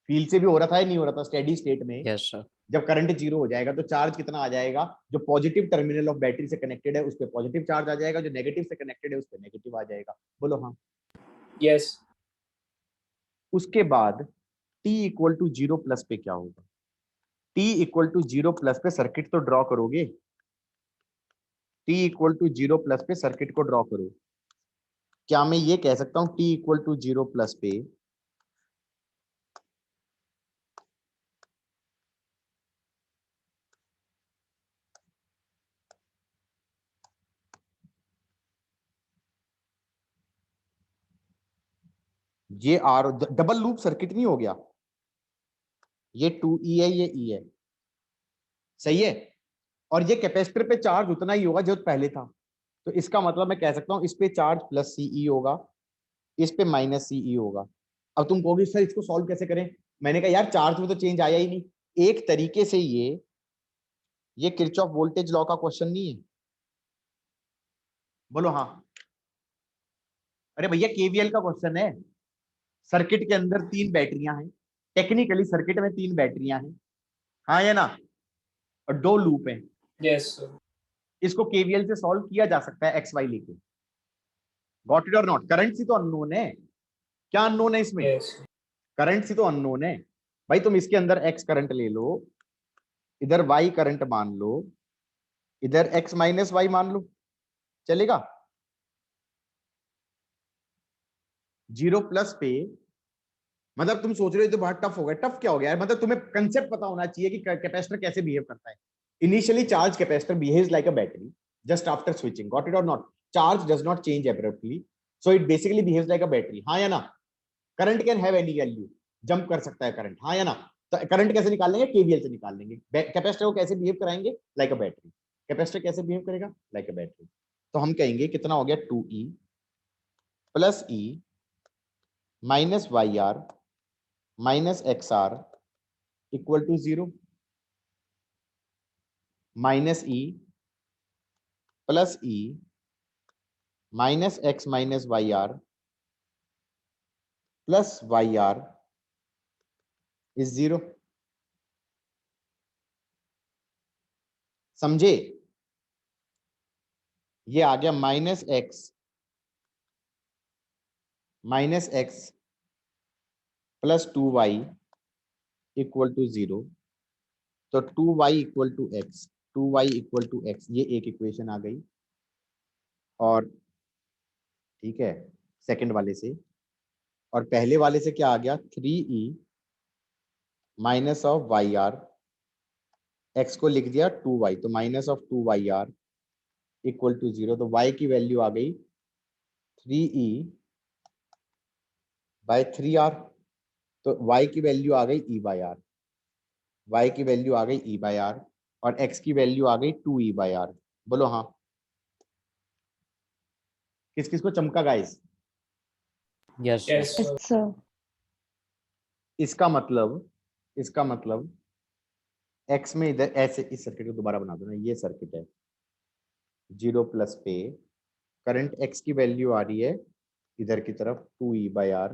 फील से भी हो रहा था या नहीं हो रहा था? स्टेडी स्टेट में Yes, sir. जब करंट जीरो हो जाएगा तो चार्ज कितना आ जाएगा? जो पॉजिटिव टर्मिनल ऑफ बैटरी से कनेक्टेड है उस पर पॉजिटिव चार्ज आ जाएगा, जो नेगेटिव से कनेक्टेड है उस पर नेगेटिव आ जाएगा। बोलो हाँ। Yes. उसके बाद t equal to zero plus पे क्या होगा? t equal to zero plus पे सर्किट तो ड्रॉ करोगे, t equal to zero plus पे सर्किट को ड्रॉ करो। क्या मैं ये कह सकता हूं t equal to zero plus पे ये आर डबल लूप सर्किट नहीं हो गया? ये 2E है, ये E है, सही है। और ये कैपेसिटर पे चार्ज उतना ही होगा जो पहले था, तो इसका मतलब मैं कह सकता हूं इस पे चार्ज प्लस CE होगा, इस पे माइनस CE होगा। अब तुम कहोगे सर इसको सॉल्व कैसे करें? मैंने कहा यार चार्ज में तो चेंज आया ही नहीं। एक तरीके से ये किरचॉफ वोल्टेज लॉ का क्वेश्चन नहीं है? बोलो हाँ। अरे भैया KVL का क्वेश्चन है। सर्किट के अंदर 3 बैटरियां हैं, टेक्निकली सर्किट में 3 बैटरियां हैं, हाँ या ना? और 2 लूप हैं। Yes, sir. इसको KVL से सॉल्व किया जा सकता है XY लेके। गॉट इट और नॉट? करंट सी तो अननोन है। क्या अननोन है इसमें? Yes. करंट सी तो अननोन है भाई। तुम इसके अंदर X करंट ले लो, इधर Y करंट मान लो, इधर X माइनस Y मान लो, चलेगा? जीरो प्लस पे मतलब तुम सोच रहे हो तो बहुत टफ हो गया। टफ क्या हो गया यार? मतलब तुम्हें कंसेप्ट पता होना चाहिए कि कैपेसिटर कैसे बिहेव करता है। Initially charge capacitor behaves like a battery just after switching. Got it और not? Charge does not change abruptly, so it basically behaves like a battery, हाँ या ना? Current can have any value, jump कर सकता है current, हाँ या ना? तो करंट कैसे निकाल लेंगे? KVL से निकाल लेंगे। कैपेसिटर को कैसे बिहेव कराएंगे? Like a battery. कैपेसिटर कैसे बिहेव करेगा? Like a battery. तो हम कहेंगे कितना हो गया? 2E plus E minus YR minus XR equal to 0। Minus E plus E minus X minus YR plus YR is 0। समझे? ये आ गया minus X plus 2Y equal to 0। तो 2Y equal to X, 2Y equal to X, ये एक equation आ गई। और ठीक है, सेकंड वाले से। और पहले वाले से क्या आ गया? 3E minus of YR, x को लिख दिया 2Y, तो minus of 2YR equal to 0। तो Y की वैल्यू आ गई 3E बाय 3R। तो Y की वैल्यू आ गई E बाय R, Y की वैल्यू आ गई E बाय R, और X की वैल्यू आ गई 2E बाय R। बोलो हाँ। किस किस को चमका guys? Yes, sir. Yes, Yes, sir. sir. इसका मतलब X में इधर ऐसे इस सर्किट को दोबारा बना दो ना। ये सर्किट है, जीरो प्लस पे करंट X की वैल्यू आ रही है इधर की तरफ 2E बाय R,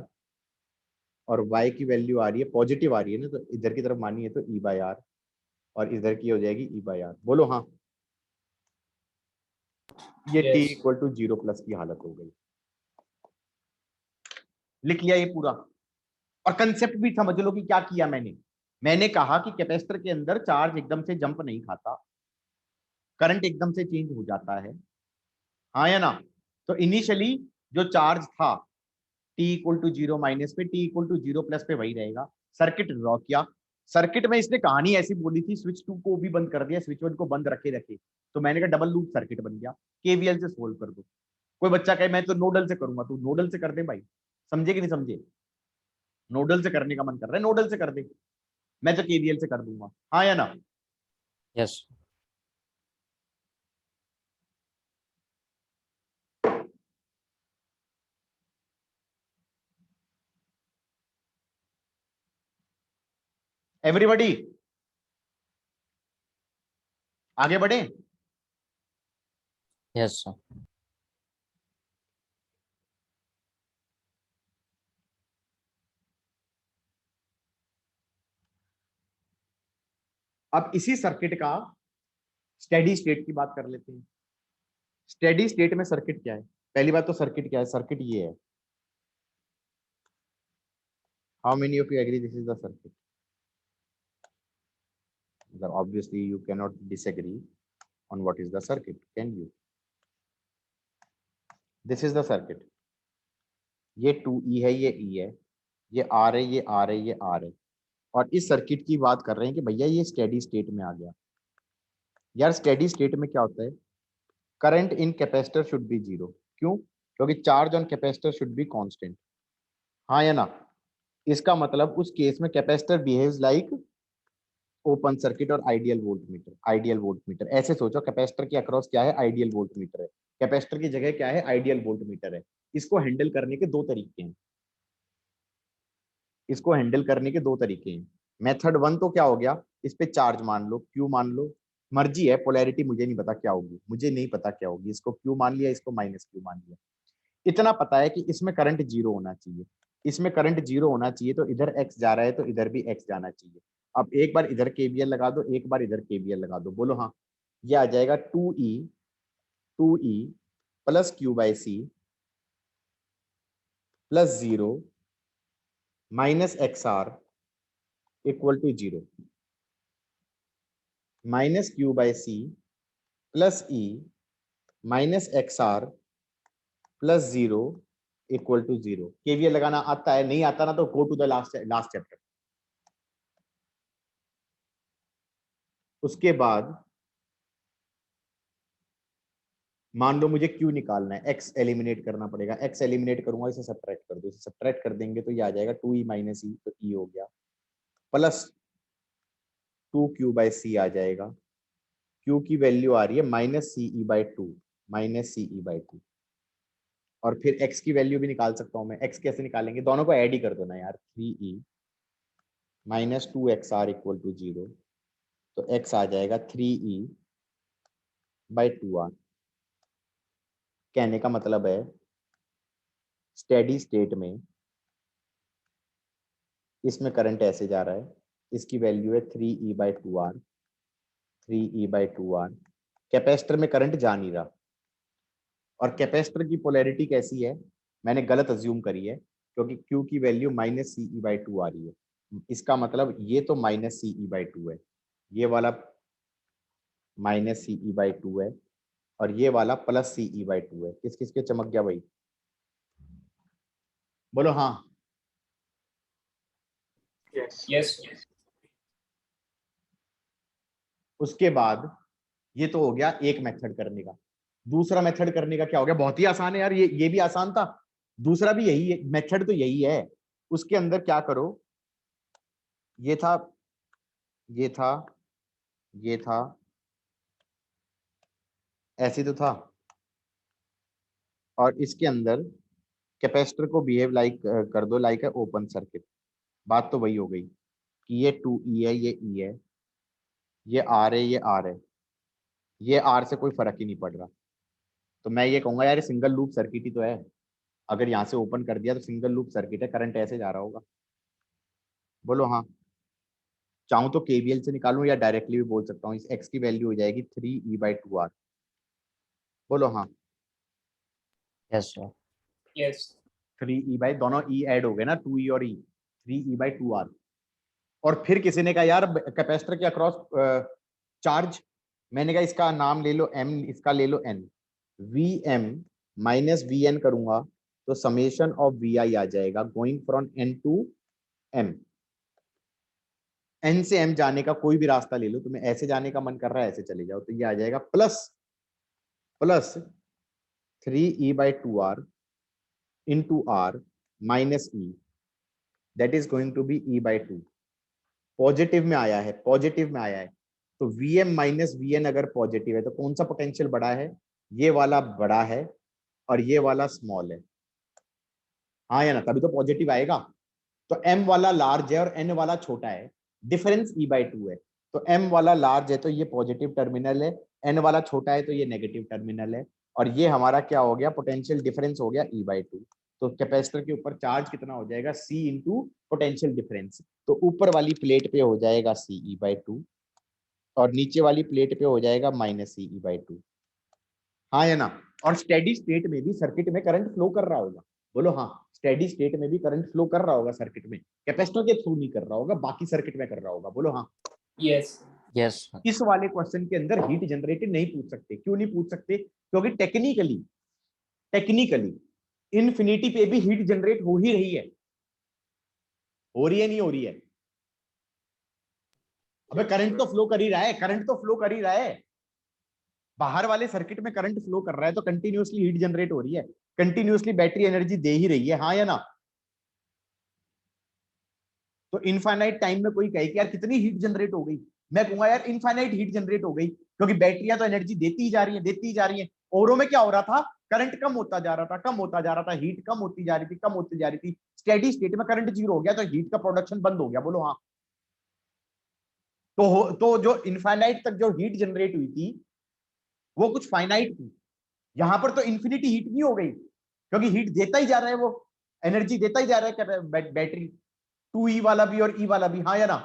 और Y की वैल्यू आ रही है पॉजिटिव आ रही है ना, तो इधर की तरफ मानी है तो E बाय R, और इधर की हो जाएगी E बाय R। बोलो हाँ। ये T Yes. Equal to zero plus की हालत हो गई। लिख लिया ये पूरा। और कंसेप्ट भी समझ लो कि क्या किया मैंने कहा कि कैपेसिटर के अंदर चार्ज एकदम से जंप नहीं खाता, करंट एकदम से चेंज हो जाता है, हाँ या ना? तो इनिशियली जो चार्ज था t equal to zero minus पे, t equal to zero plus पे वही रहेगा। सर्किट ड्रॉ किया। सर्किट में इसने कहानी ऐसी बोली थी, स्विच 2 को भी बंद कर दिया, स्विच 1 को बंद रखे रखे, तो मैंने कहा डबल लूप सर्किट बन गया। KVL से सोल्व कर दो। कोई बच्चा कहे मैं तो नोडल से करूंगा, तो नोडल से कर दे भाई। समझे कि नहीं समझे? नोडल से करने का मन कर रहा है, नोडल से कर दे। मैं तो KVL से कर दूंगा, हाँ या ना? Yes. एवरीबॉडी आगे बढ़े। Yes, sir. अब इसी सर्किट का स्टेडी स्टेट की बात कर लेते हैं। स्टेडी स्टेट में सर्किट क्या है? पहली बात तो सर्किट क्या है? सर्किट ये है। How many of you agree this is the circuit? Obviously you cannot disagree on what is the circuit, can you? This is the circuit. ये 2E है, ये E है, ये R है, ये R है, ये R है, और इस सर्किट की बात कर रहे हैं कि भैया ये स्टेडी स्टेट में आ गया। यार स्टेडी स्टेट में क्या होता है? Current in capacitor should be zero. क्यों? क्योंकि charge on capacitor should be constant. हाँ या ना? इसका मतलब उस केस में capacitor behaves like open circuit और आइडियल वोल्टमीटर। आइडियल वोल्टमीटर ऐसे सोचो, कैपेसिटर के अक्रॉस क्या है? आइडियल वोल्टमीटर है। कैपेसिटर की जगह क्या है? आइडियल वोल्टमीटर है। इसको हैंडल करने के दो तरीके हैं। इसको हैंडल करने के दो तरीके हैं। मेथड 1 तो क्या हो गया? इस पे चार्ज मान लो, क्यू मान लो, मर्जी है, पोलैरिटी मुझे नहीं पता क्या होगी, मुझे नहीं पता क्या होगी। इसको क्यू मान लिया, इसको माइनस क्यू मान लिया। इतना पता है कि इसमें करंट जीरो होना चाहिए। इसमें करंट जीरो होना चाहिए तो इधर एक्स जा रहा है तो इधर भी एक्स जाना चाहिए। अब एक बार इधर केवीएल लगा दो, एक बार इधर केवीएल लगा दो, बोलो हाँ। ये आ जाएगा 2E plus Q by C plus 0 minus X R equal to 0, minus Q by C plus E minus X R plus 0 equal to 0। KVL लगाना आता है? नहीं आता ना तो go to the last chapter. उसके बाद मान लो मुझे क्यू निकालना है, एक्स एलिमिनेट करना पड़ेगा। एक्स एलिमिनेट करूंगा, इसे सब्ट्रैक्ट कर दो, इसे सब्ट्रैक्ट कर देंगे तो ये आ जाएगा 2E माइनस ई, तो ई हो गया, प्लस 2Q बाई सी आ जाएगा। Q की वैल्यू आ रही है minus CE by 2, minus CE by 2। और फिर x की वैल्यू भी निकाल सकता हूं मैं। x कैसे निकालेंगे? दोनों को ऐड ही कर दो ना यार। 3E minus 2XR equal to 0, तो x आ जाएगा 3E बाई 2R। कहने का मतलब है स्टेडी स्टेट में इसमें करंट ऐसे जा रहा है, इसकी वैल्यू है 3E by 2R, 3E by 2R। Capacitor में करंट जा नहीं रहा, और कैपेसिटर की पोलैरिटी कैसी है? मैंने गलत अज्यूम करी है, क्योंकि Q की वैल्यू माइनस CE बाई 2 आ रही है। इसका मतलब ये तो माइनस CE बाई 2 है, ये वाला माइनस CE बाई 2 है, और ये वाला प्लस CE बाई 2 है। किस किस के चमक गया भाई? बोलो हाँ। Yes. उसके बाद ये तो हो गया एक मेथड करने का। दूसरा मेथड करने का क्या हो गया? बहुत ही आसान है यार, ये भी आसान था। दूसरा भी यही है, मेथड तो यही है। उसके अंदर क्या करो, ये था, ये था, ये था, ऐसे तो था, और इसके अंदर कैपेसिटर को बिहेव लाइक कर दो लाइक है ओपन सर्किट। बात तो वही हो गई कि ये 2E है, ये E है, ये R है, ये R है, ये R से कोई फर्क ही नहीं पड़ रहा। तो मैं ये कहूंगा यार सिंगल लूप सर्किट ही तो है। अगर यहाँ से ओपन कर दिया तो सिंगल लूप सर्किट है, करंट ऐसे जा रहा होगा। बोलो हाँ। चाहूं तो केवीएल से निकालूं या डायरेक्टली भी बोल सकता हूँ। इस x की वैल्यू हो जाएगी 3E बाई 2R। बोलो हाँ। Yes, sir. Yes. 3E by, दोनों E ऐड हो गए ना, 2E और E, 3E बाई 2R। और फिर किसी ने कहा यार कैपेसिटर के अक्रॉस चार्ज, मैंने कहा इसका नाम ले लो M, इसका ले लो N। VM माइनस VN करूंगा तो समेशन ऑफ VI आ जाएगा, going from N to M। N से M जाने का कोई भी रास्ता ले लो, तुम्हें ऐसे जाने का मन कर रहा है ऐसे चले जाओ, तो ये आ जाएगा plus 3E by 2R into R minus E, that is going to be E by 2। Positive में आया है, पॉजिटिव में आया है, तो VM माइनस VN अगर पॉजिटिव है तो कौन सा पोटेंशियल बड़ा है? ये वाला बड़ा है और ये वाला स्मॉल है। हाँ या ना? तभी तो पॉजिटिव आएगा। तो M वाला लार्ज है और N वाला छोटा है, डिफरेंस E बाई 2 है। तो M वाला लार्ज है तो ये पॉजिटिव टर्मिनल है, N वाला छोटा है तो ये नेगेटिव टर्मिनल है। और ये हमारा क्या हो गया, पोटेंशियल डिफरेंस हो गया E/2। तो कैपेसिटर के ऊपर चार्ज कितना हो जाएगा, C इंटू पोटेंशियल डिफरेंस। तो ऊपर वाली प्लेट पे हो जाएगा CE/2 और नीचे वाली प्लेट पे हो जाएगा -CE/2। हाँ या ना? और स्टेडी स्टेट में भी सर्किट में करंट फ्लो कर रहा होगा, बोलो हाँ। स्टेडी स्टेट में भी करंट फ्लो कर रहा होगा सर्किट में, कैपेसिटर के थ्रू नहीं कर रहा होगा, बाकी सर्किट में कर रहा होगा, बोलो हाँ। Yes. Yes, sir. इस वाले क्वेश्चन के अंदर हीट जनरेटेड नहीं पूछ सकते। क्यों नहीं पूछ सकते? क्योंकि टेक्निकली इन्फिनिटी पे भी हीट जनरेट हो ही रही है। हो रही है नहीं हो रही है? अबे करंट तो फ्लो कर ही रहा है, करंट तो फ्लो कर ही रहा है। बाहर वाले सर्किट में करंट फ्लो कर रहा है तो कंटिन्यूअसली हीट जनरेट हो रही है, कंटिन्यूअसली बैटरी एनर्जी दे ही रही है, हाँ या ना? तो इनफाइनाइट टाइम में कोई कहे कि यार कितनी हीट जनरेट हो गई, मैं कहूंगा यार इनफाइनाइट हीट जनरेट हो गई, क्योंकि बैटरियां तो एनर्जी देती ही जा रही है, देती ही जा रही है। औरों में क्या हो रहा था, करंट कम होता जा रहा था, कम होता जा रहा था, हीट कम होती जा रही थी, कम होती जा रही थी। स्टेडी स्टेट में करंट जीरो हो गया तो हीट का प्रोडक्शन बंद हो गया, बोलो हाँ। तो जो इनफाइनाइट तक जो हीट जनरेट हुई थी वो कुछ फाइनाइट थी। यहां पर तो इन्फिनिटी हीट नहीं हो गई, क्योंकि हीट देता ही जा रहा है, वो एनर्जी देता ही जा रहा है बैटरी, 2E वाला भी और E वाला भी, हाँ या ना?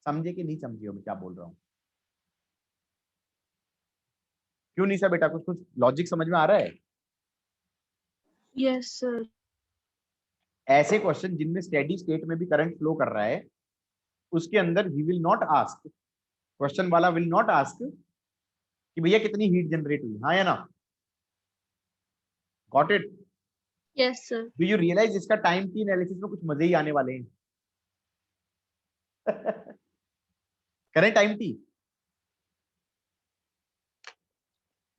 समझे कि नहीं समझे हो मैं क्या बोल रहा हूं? क्यों नहीं सर बेटा, कुछ कुछ लॉजिक समझ में आ रहा है? Yes, sir. ऐसे क्वेश्चन जिनमें स्टेडी स्टेट में भी करंट फ्लो कर रहा है, उसके अंदर ही विल नॉट आस्क, क्वेश्चन वाला विल नॉट आस्क कि भैया कितनी हीट जनरेट हुई, हाँ या ना? Got it? Yes, sir. Do you realise इसका टाइम टी एनालिसिस में कुछ मजे ही आने वाले हैं। करें टाइम टी?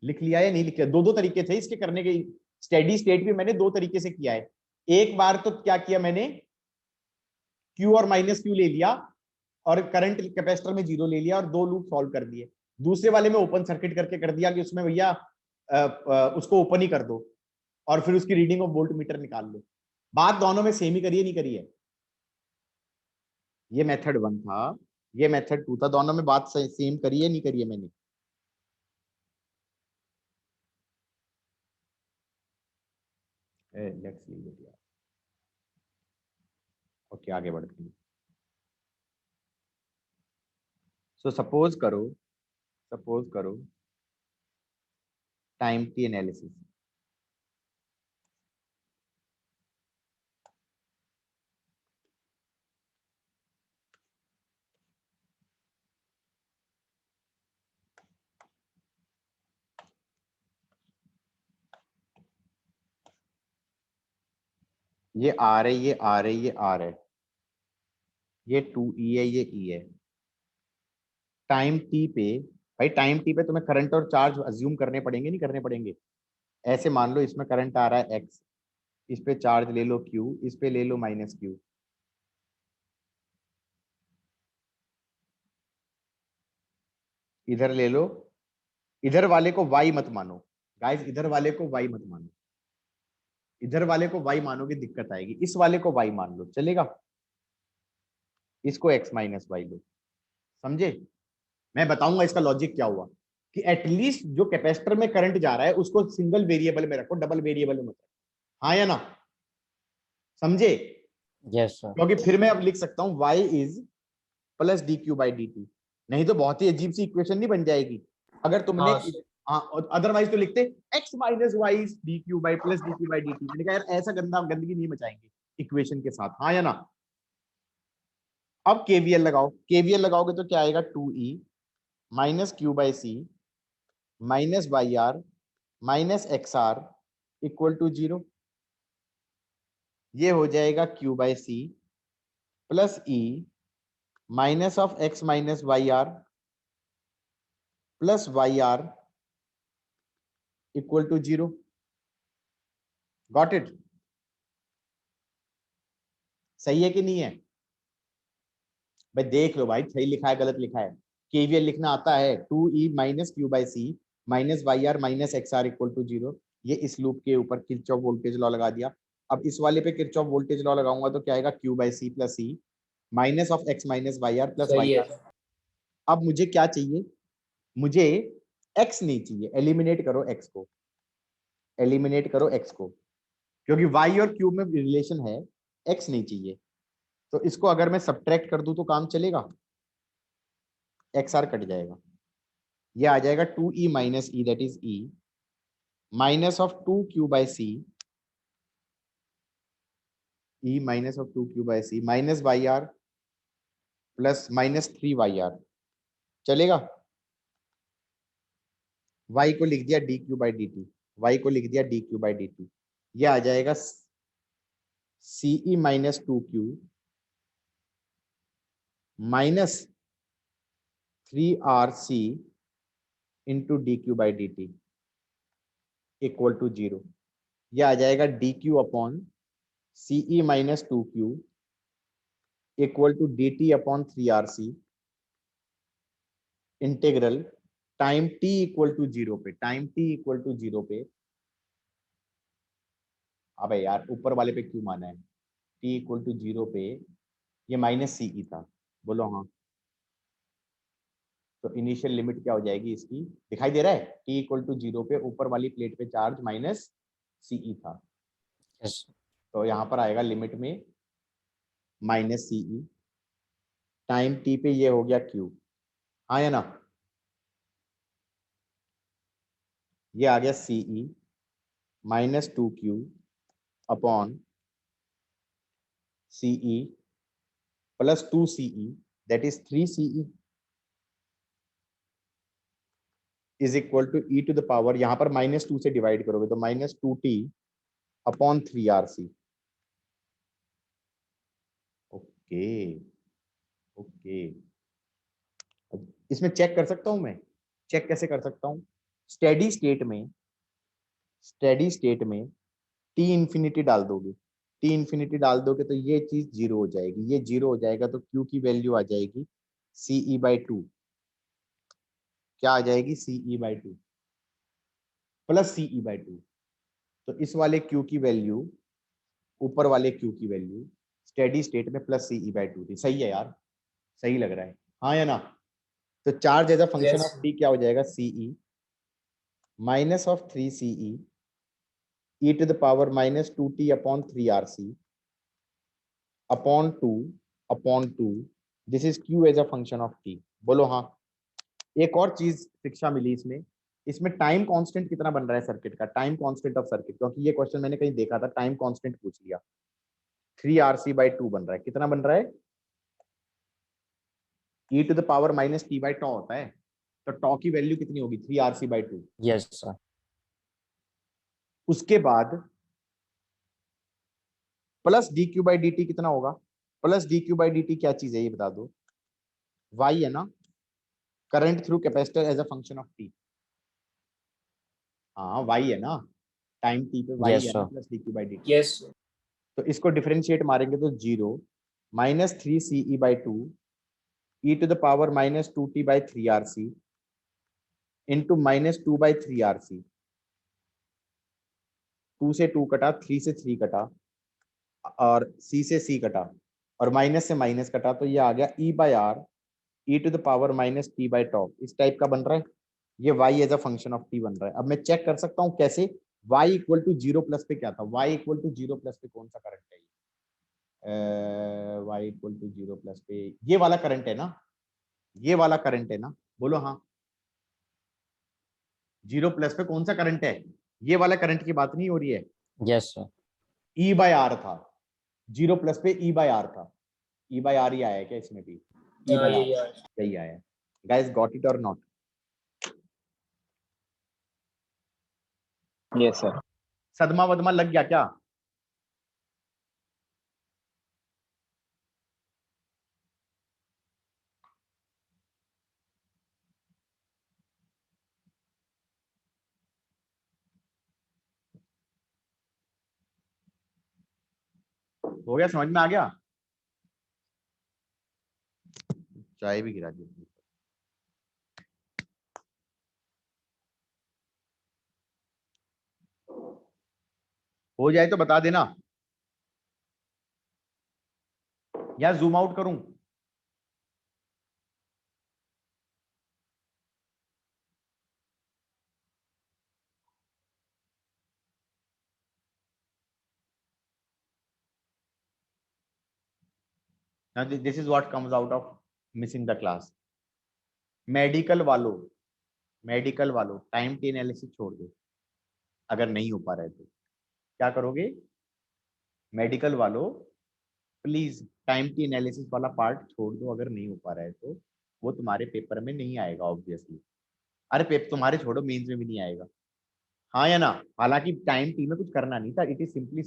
लिख लिया या नहीं लिख लिया? दो दो तरीके थे इसके करने के। स्टेडी स्टेट भी मैंने दो तरीके से किया है। एक बार तो क्या किया मैंने, Q और -Q ले लिया और करंट कैपेसिटर में 0 ले लिया और दो लूप सॉल्व कर दिए। दूसरे वाले में ओपन सर्किट करके कर दिया कि उसमें भैया उसको ओपन ही कर दो और फिर उसकी रीडिंग ऑफ वोल्ट मीटर निकाल लो। बात दोनों में सेम ही करिए, नहीं करिए? ये मेथड 1 था, ये मेथड 2 था, दोनों में बात सेम करिए नहीं करिए मैंने? लेट्स लीव इट यार। ओके आगे बढ़ते हैं। सो सपोज करो टाइम टी एनालिसिस। ये आर है, ये आर है, ये आर है, ये 2E है, ये E है। टाइम टी पे भाई, टाइम टी पे तुम्हें करंट और चार्ज अज्यूम करने पड़ेंगे नहीं करने पड़ेंगे? ऐसे मान लो इसमें करंट आ रहा है X, इस पे चार्ज ले लो Q, इस पे ले लो -Q। इधर ले लो, इधर वाले को Y मत मानो गाइस, इधर वाले को Y मत मानो, इधर वाले को Y मानोगे दिक्कत आएगी। इस वाले को Y मान लो, चलेगा? इसको X - Y लो, समझे? मैं बताऊंगा इसका लॉजिक क्या हुआ कि एटलीस्ट जो कैपेसिटर में करंट जा रहा है उसको सिंगल वेरिएबल में रखो, डबल वेरिएबल में मत रखो, हाँ या ना? समझे? Yes, sir. क्योंकि फिर मैं अब लिख सकता हूं y इज प्लस dq/dt। नहीं तो बहुत ही अजीब सी इक्वेशन नहीं बन जाएगी अगर तुमने, हाँ। अदरवाइज तो लिखते x - y dq plus dq/dt। मैंने कहा यार ऐसा गंदगी नहीं मचाएंगे इक्वेशन के साथ, हाँ या ना? अब KVL लगाओ, KVL लगाओगे तो क्या आएगा, 2E -q/c -yr -xr equal to 0। ये हो जाएगा q/c plus E minus of x - yr plus yr equal to 0। Got it? सही है कि नहीं है भाई? देख लो भाई, सही लिखा है गलत लिखा है? KVL लिखना आता है, 2E -q/c -yr -xr equal to 0। ये इस लूप के ऊपर किरचॉफ वोल्टेज लॉ लगा दिया। अब इस वाले पे किरचॉफ वोल्टेज लॉ लगाऊंगा तो क्या आएगा, q/c plus E minus of x - yr plus सही yr। है। अब मुझे क्या चाहिए, मुझे x नहीं चाहिए, एलिमिनेट करो x को, एलिमिनेट करो x को, क्योंकि y और q में रिलेशन है, x नहीं चाहिए। तो इसको अगर मैं सब्ट्रैक्ट कर दूं तो काम चलेगा, xr कट जाएगा, ये आ जाएगा 2e minus e that is e minus of 2q by c, e minus of 2q by c minus yr plus minus 3yr, चलेगा। y को लिख दिया dq बाई dt, y को लिख दिया dq बाई dt, ये आ जाएगा ce minus 2q minus 3rc into dq by dt equal to 0। यह आ जाएगा dq upon ce minus 2q equal to dt upon 3rc integral time t equal to 0 पे, टाइम t इक्वल टू 0 पे, अबे यार ऊपर वाले पे क्यों माना है, t इक्वल टू 0 पे ये माइनस ce था, बोलो हाँ। तो इनिशियल लिमिट क्या हो जाएगी इसकी, दिखाई दे रहा है, t इक्वल टू 0 पे ऊपर वाली प्लेट पे चार्ज माइनस ce था, Yes. तो यहाँ पर आएगा लिमिट में माइनस ce, टाइम t पे ये हो गया q, हाँ या ना, ये आ गया ce minus 2q upon ce plus 2ce that is 3ce is equal to E to the power, यहाँ पर माइनस 2 से डिवाइड करोगे तो minus 2t upon 3rc। Okay okay, इसमें चेक कर सकता हूं मैं, चेक कैसे कर सकता हूं, स्टेडी स्टेट में, स्टेडी स्टेट में t इंफिनिटी डाल दोगे, t इंफिनिटी डाल दोगे तो ये चीज जीरो हो जाएगी, ये जीरो हो जाएगा तो q की वैल्यू आ जाएगी ce बाई 2, क्या आ जाएगी ce by 2 plus ce by 2, तो इस वाले q की वैल्यू ऊपर वाले q की वैल्यू स्टेडी स्टेट में प्लस ce बाई 2 थी, सही है यार, सही लग रहा है, हाँ या ना। तो charge as a function Yes. Of t क्या हो जाएगा, ce minus of 3ce e to the power minus 2t upon 3rc upon 2 this is q as a function of t, बोलो हाँ। एक और चीज शिक्षा मिली इसमें, इसमें टाइम कांस्टेंट कितना बन रहा है सर्किट का, टाइम कांस्टेंट ऑफ सर्किट, क्योंकि ये क्वेश्चन मैंने कहीं देखा था, टाइम कांस्टेंट पूछ लिया, 3rc बाई 2 बन रहा है, कितना बन रहा है, e to the power minus t by tau होता है, तो टॉ की वैल्यू कितनी होगी 3rc बाई 2, Yes, sir. उसके बाद plus D Q by D t कितना होगा, plus D Q by D t क्या चीज है ये बता दो, वाई है ना, current through capacitor as a function of t, हाँ वाई है ना, टाइम टी पे वाई Yes, है ना, sir. Plus D Q by D t, Yes. तो इसको डिफरेंशिएट मारेंगे तो 0 minus 3ce by 2 e to the power minus 2t by 3rc into minus 2 by 3rc, 2 से 2 कटा, 3 से 3 कटा और c से c कटा और माइनस से माइनस कटा, तो ये आ गया e by R e to the power minus T by tau, इस टाइप का बन रहा है, ये y as a function of t बन रहा है। अब मैं चेक कर सकता हूँ कैसे, y इक्वल टू 0 प्लस पे क्या था, y इक्वल टू 0 प्लस पे कौन सा करंट है, y इक्वल टू 0 प्लस पे ये वाला करंट है ना, ये वाला करंट है ना, बोलो हाँ, 0 प्लस पे कौन सा करंट है, ये वाला करंट की बात नहीं हो रही है, Yes, sir. e by R था, 0 प्लस पे e बाई आर था, e बाई आर ही आया है क्या इसमें भी, e बाई आर Yeah. यही आया है, गाइस गॉट इट और नॉट, Yes, sir. सदमा वदमा लग गया क्या, हो गया, समझ में आ गया, चाय भी गिरा दी, हो जाए तो बता देना, या जूम आउट करूं, Now this is what comes out of missing the class. Medical वालों टाइम टी एनालिसिस छोड़ दो, अगर नहीं हो पा रहा है तो क्या करोगे? मेडिकल वालों प्लीज टाइम टी एनालिसिस वाला पार्ट छोड़ दो, अगर नहीं हो पा रहा है तो वो तुम्हारे पेपर में नहीं आएगा ऑब्वियसली। अरे पेपर तुम्हारे छोड़ो, मेंस में भी नहीं आएगा, हाँ या ना? हालांकि टाइम टी में कुछ करना नहीं था, it is simply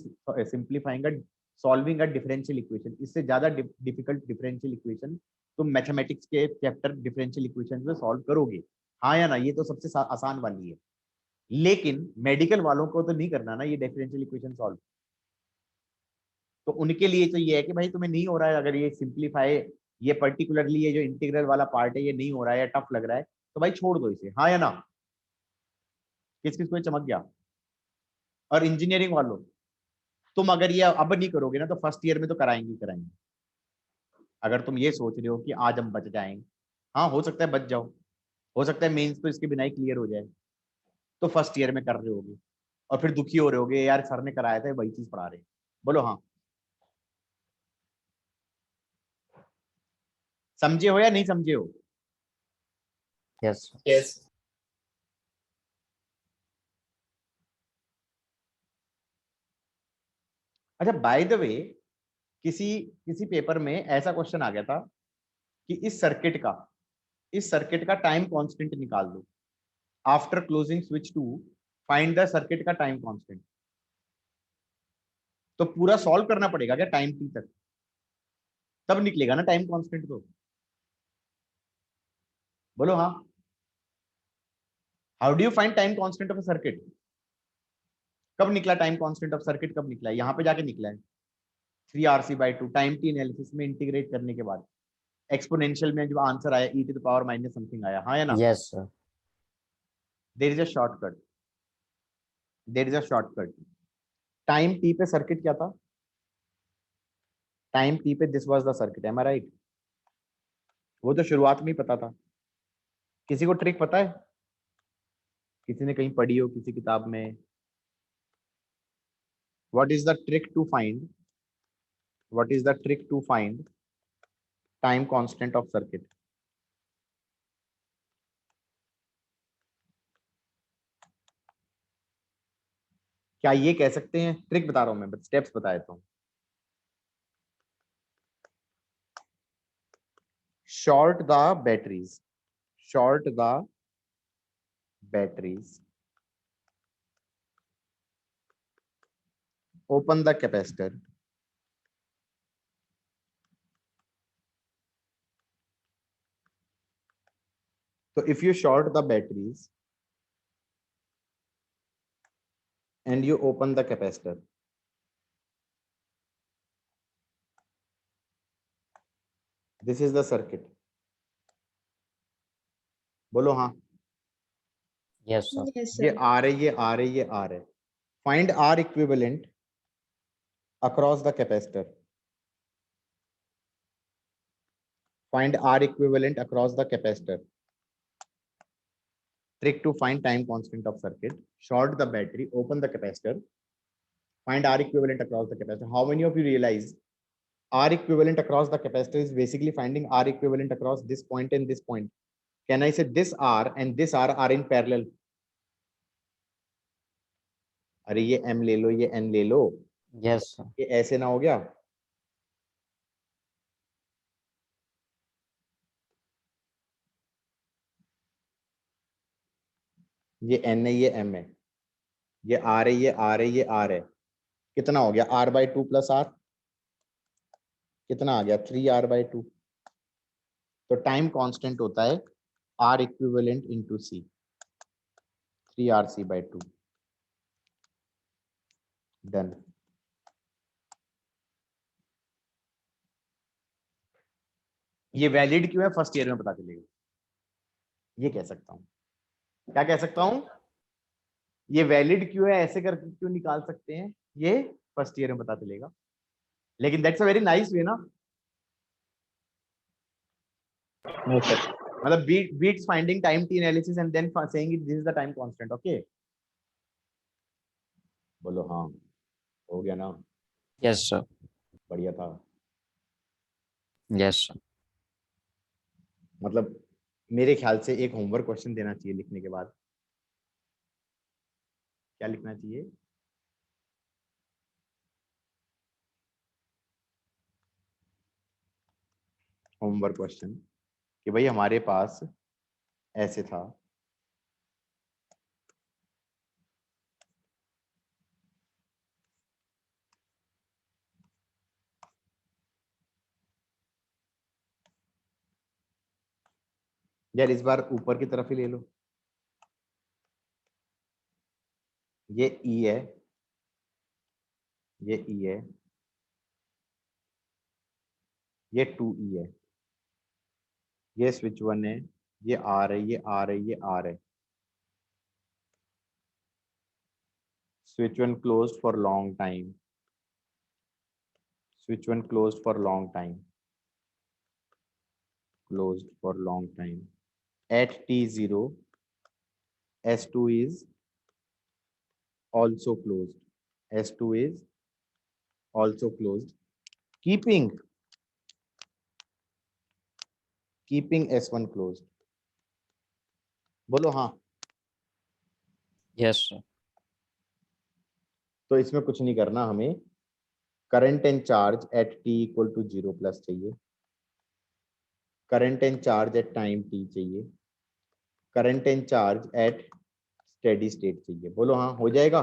simplifying solving a differential equation. इससे ज्यादा डिफिकल्ट डिफरेंशियल इक्वेशन तुम मैथमेटिक्स के चैप्टर डिफरेंशियल इक्वेशन में सॉल्व करोगे, हाँ या ना? ये तो सबसे आसान वाली है, लेकिन मेडिकल वालों को तो नहीं करना ना ये डिफरेंशियल इक्वेशन सॉल्व। तो उनके लिए तो ये है कि भाई तुम्हें नहीं हो रहा है, अगर ये सिंप्लीफाई, ये पर्टिकुलरली ये जो इंटीग्रल वाला पार्ट है ये नहीं हो रहा है, टफ लग रहा है, तो भाई छोड़ दो इसे, हाँ या ना? किस किस को ये चमक गया? और इंजीनियरिंग वालों, तुम अगर ये अब नहीं करोगे ना तो फर्स्ट ईयर में तो कराएंगे। अगर तुम ये सोच रहे हो कि आज हम बच जाएंगे, हाँ हो सकता है बच जाओ, हो सकता है मेंस तो इसके बिना ही क्लियर हो जाए, तो फर्स्ट ईयर में कर रहे होगे और फिर दुखी हो रहे होगे यार सर ने कराया था वही चीज पढ़ा रहे हैं। बोलो हाँ, समझे हो या नहीं समझे हो? Yes, sir. Yes. अच्छा बाय द वे, किसी किसी पेपर में ऐसा क्वेश्चन आ गया था कि इस सर्किट का टाइम कांस्टेंट निकाल दो, after closing switch to find the circuit का टाइम कांस्टेंट। तो पूरा सॉल्व करना पड़ेगा क्या टाइम टी तक, तब निकलेगा ना टाइम कांस्टेंट? तो बोलो हाँ, how do you find time constant of a circuit? कब निकला टाइम कांस्टेंट ऑफ सर्किट, कब निकला है? यहाँ पे जाके निकला है 3RC/2 टाइम टी एनालिसिस में इंटीग्रेट करने के बाद एक्सपोनेंशियल में जो आंसर आया e to the power minus something आया, हाँ या ना? Yes, sir. There is a shortcut, time t पे सर्किट क्या था? टाइम टी पे this was the circuit, am I right? वो तो शुरुआत में ही पता था। किसी को ट्रिक पता है? किसी ने कहीं पढ़ी हो किसी किताब में? What is the trick to find time constant of circuit? क्या ये कह सकते हैं? ट्रिक बता रहा हूं मैं, स्टेप्स बता देता हूं। Short the batteries, open the capacitor, so if you short the batteries and you open the capacitor, this is the circuit. बोलो हाँ, Yes, sir. Yes, ये sir. R है, ये R है, ये R है। Find R equivalent across the capacitor, find R equivalent across the capacitor. Trick to find time constant of circuit: short the battery, open the capacitor, find R equivalent across the capacitor. How many of you realize R equivalent across the capacitor is basically finding R equivalent across this point and this point? Can I say this R and this R are in parallel? अरे ये M ले लो, ये N ले लो, Yes, sir. ये ऐसे ना हो गया? ये N है, ये M है, ये R है, ये R है, ये R है। कितना हो गया? R/2 प्लस R कितना आ गया? 3R/2। तो टाइम कांस्टेंट होता है R equivalent into C, 3RC/2। Done. ये वैलिड क्यों है फर्स्ट ईयर में पता चलेगा, ये कह सकता हूं। क्या कह सकता हूं? ये वैलिड क्यों है, ऐसे करके क्यों निकाल सकते हैं, ये फर्स्ट ईयर में पता चलेगा। लेकिन that's a very nice way ना, No, sir. मतलब beats finding time T analysis and then saying it this is the time constant. Okay बोलो हाँ, हो गया ना? Yes, sir. बढ़िया था। Yes, sir. मतलब मेरे ख्याल से एक होमवर्क क्वेश्चन देना चाहिए लिखने के बाद। क्या लिखना चाहिए? होमवर्क क्वेश्चन कि भाई हमारे पास ऐसे था, यार इस बार ऊपर की तरफ ही ले लो। ये ई है, ये ई है, ये 2E है, ये स्विच 1 है, ये आर है, ये आर है, ये आर है। Switch 1 closed for long time. Switch 1 closed for long time. Closed for long time. At T0, S2 is also closed. S2 is also closed. Keeping S1 closed. बोलो हाँ। Yes, sir. तो इसमें कुछ नहीं करना हमें, current and charge at T equal to 0 plus चाहिए, current and charge at time T चाहिए, current and charge at steady state चाहिए। बोलो हाँ, हो जाएगा?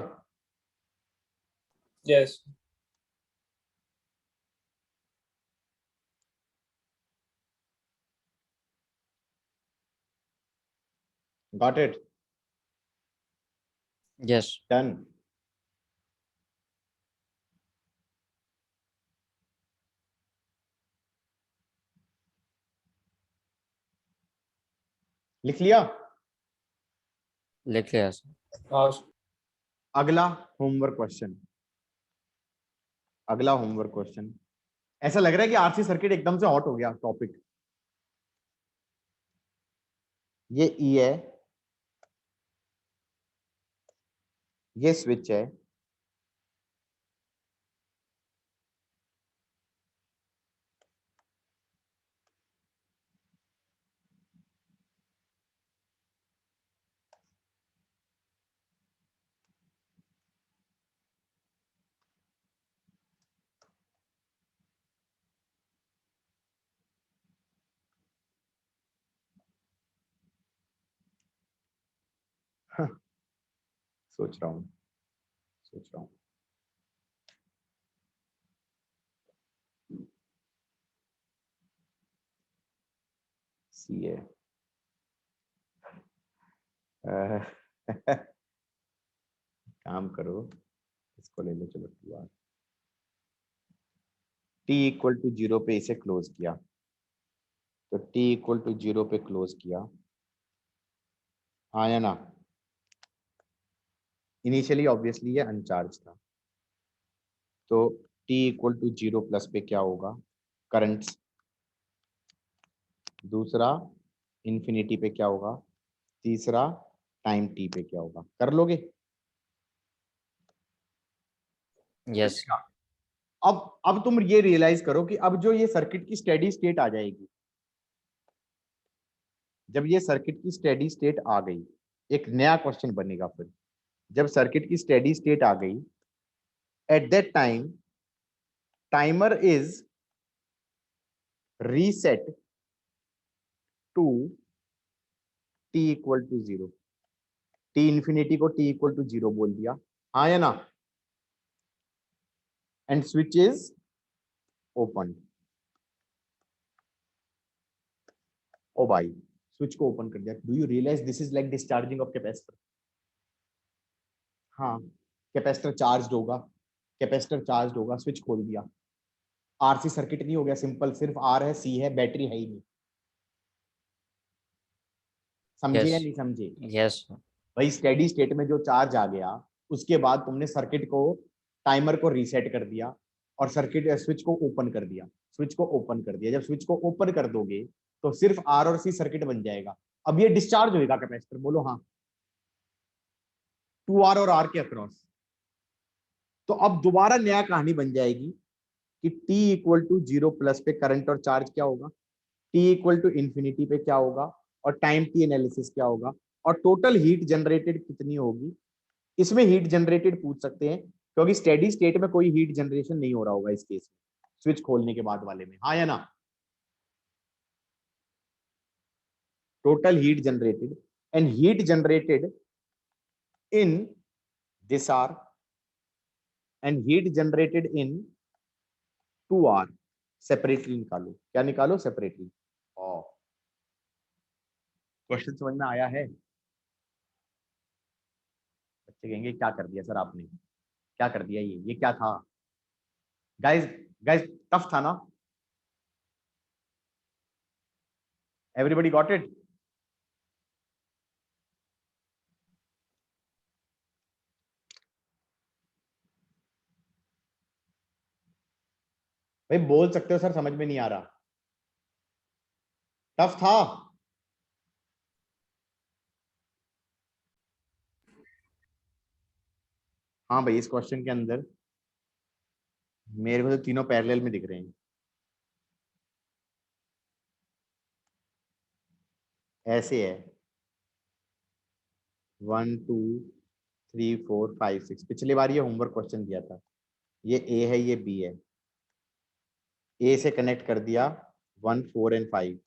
Yes. Got it? Yes. Done. लिख लिया? लिख लिया sir. अगला होमवर्क क्वेश्चन, अगला होमवर्क क्वेश्चन। ऐसा लग रहा है कि आरसी सर्किट एकदम से हॉट हो गया टॉपिक। ये ई है, ये स्विच है, सोच रहा हूं, सोच रहा हूं। सी है, काम करो, इसको ले लो, चलो 2R। टी इक्वल टू 0 पे इसे क्लोज किया, तो टी इक्वल टू 0 पे क्लोज किया, हाँ या ना? इनिशियली ऑब्वियसली ये अनचार्ज था, तो टी इक्वल टू 0 प्लस पे क्या होगा? करंट। दूसरा इन्फिनिटी पे क्या होगा? तीसरा टाइम टी पे क्या होगा? कर लोगे? Yes. अब तुम ये रियलाइज करो कि अब जो ये सर्किट की स्टेडी स्टेट आ जाएगी, जब ये सर्किट की स्टेडी स्टेट आ गई, एक नया क्वेश्चन बनेगा फिर। जब सर्किट की स्टेडी स्टेट आ गई, at that time timer is reset to T equal to 0। T infinity को टी इक्वल टू 0 बोल दिया, हाँ या ना? And switch is open. ओ भाई, स्विच को ओपन कर दिया। Do you realize this is like discharging of capacitor? हाँ, कैपेसिटर चार्ज होगा, कैपेसिटर चार्ज होगा, स्विच खोल दिया, आरसी सर्किट नहीं हो गया सिंपल, सिर्फ आर है, सी है, बैटरी है ही नहीं। समझे या Yes. नहीं समझे? Yes, sir. भाई स्टेडी स्टेट में जो चार्ज आ गया, उसके बाद तुमने सर्किट को, टाइमर को रीसेट कर दिया और सर्किट स्विच को ओपन कर दिया, स्विच को ओपन कर दिया। जब स्विच को ओपन कर दोगे तो सिर्फ आर और सी सर्किट बन जाएगा। अब ये डिस्चार्ज होगा कैपेसिटर, बोलो हाँ, 2R और आर के अक्रॉस। तो अब दोबारा नया कहानी बन जाएगी कि t इक्वल टू 0 प्लस पे करंट और चार्ज क्या होगा, t इक्वल टू इन्फिनिटी पे क्या होगा, और टाइम t एनालिसिस क्या होगा, और टोटल हीट जनरेटेड कितनी होगी। इसमें हीट जनरेटेड पूछ सकते हैं क्योंकि स्टेडी स्टेट में कोई हीट जनरेशन नहीं हो रहा होगा इस केस में, स्विच खोलने के बाद वाले में, हाँ या ना। Total heat generated and heat generated in this hour and heat generated in 2 hour separately निकालो। क्या निकालो? सेपरेटली। और क्वेश्चन समझ में आया है? बच्चे कहेंगे क्या कर दिया सर आपने, क्या कर दिया, ये क्या था? गाइस गाइस टफ था ना? Everybody got it? भाई बोल सकते हो सर समझ में नहीं आ रहा, टफ था? हाँ भाई, इस क्वेश्चन के अंदर मेरे को तो तीनों पैरेलल में दिख रहे हैं। ऐसे है 1 2 3 4 5 6। पिछली बार ये होमवर्क क्वेश्चन दिया था। ये ए है, ये बी है। ए से कनेक्ट कर दिया 1 4 एंड 5,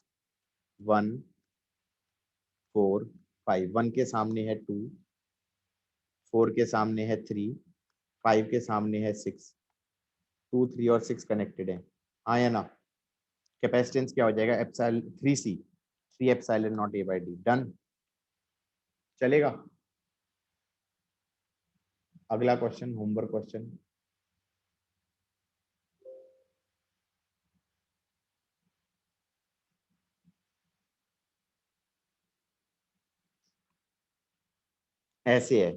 1 4 5। 1 के सामने है 2, 4 के सामने है 3, 5 के सामने है 6। 2 3 और 6 कनेक्टेड है, हाँ या ना। कैपेसिटेंस क्या हो जाएगा? Epsilon 3c, 3 epsilon naught A by D. Done, चलेगा। अगला क्वेश्चन, होमवर्क क्वेश्चन। ऐसे है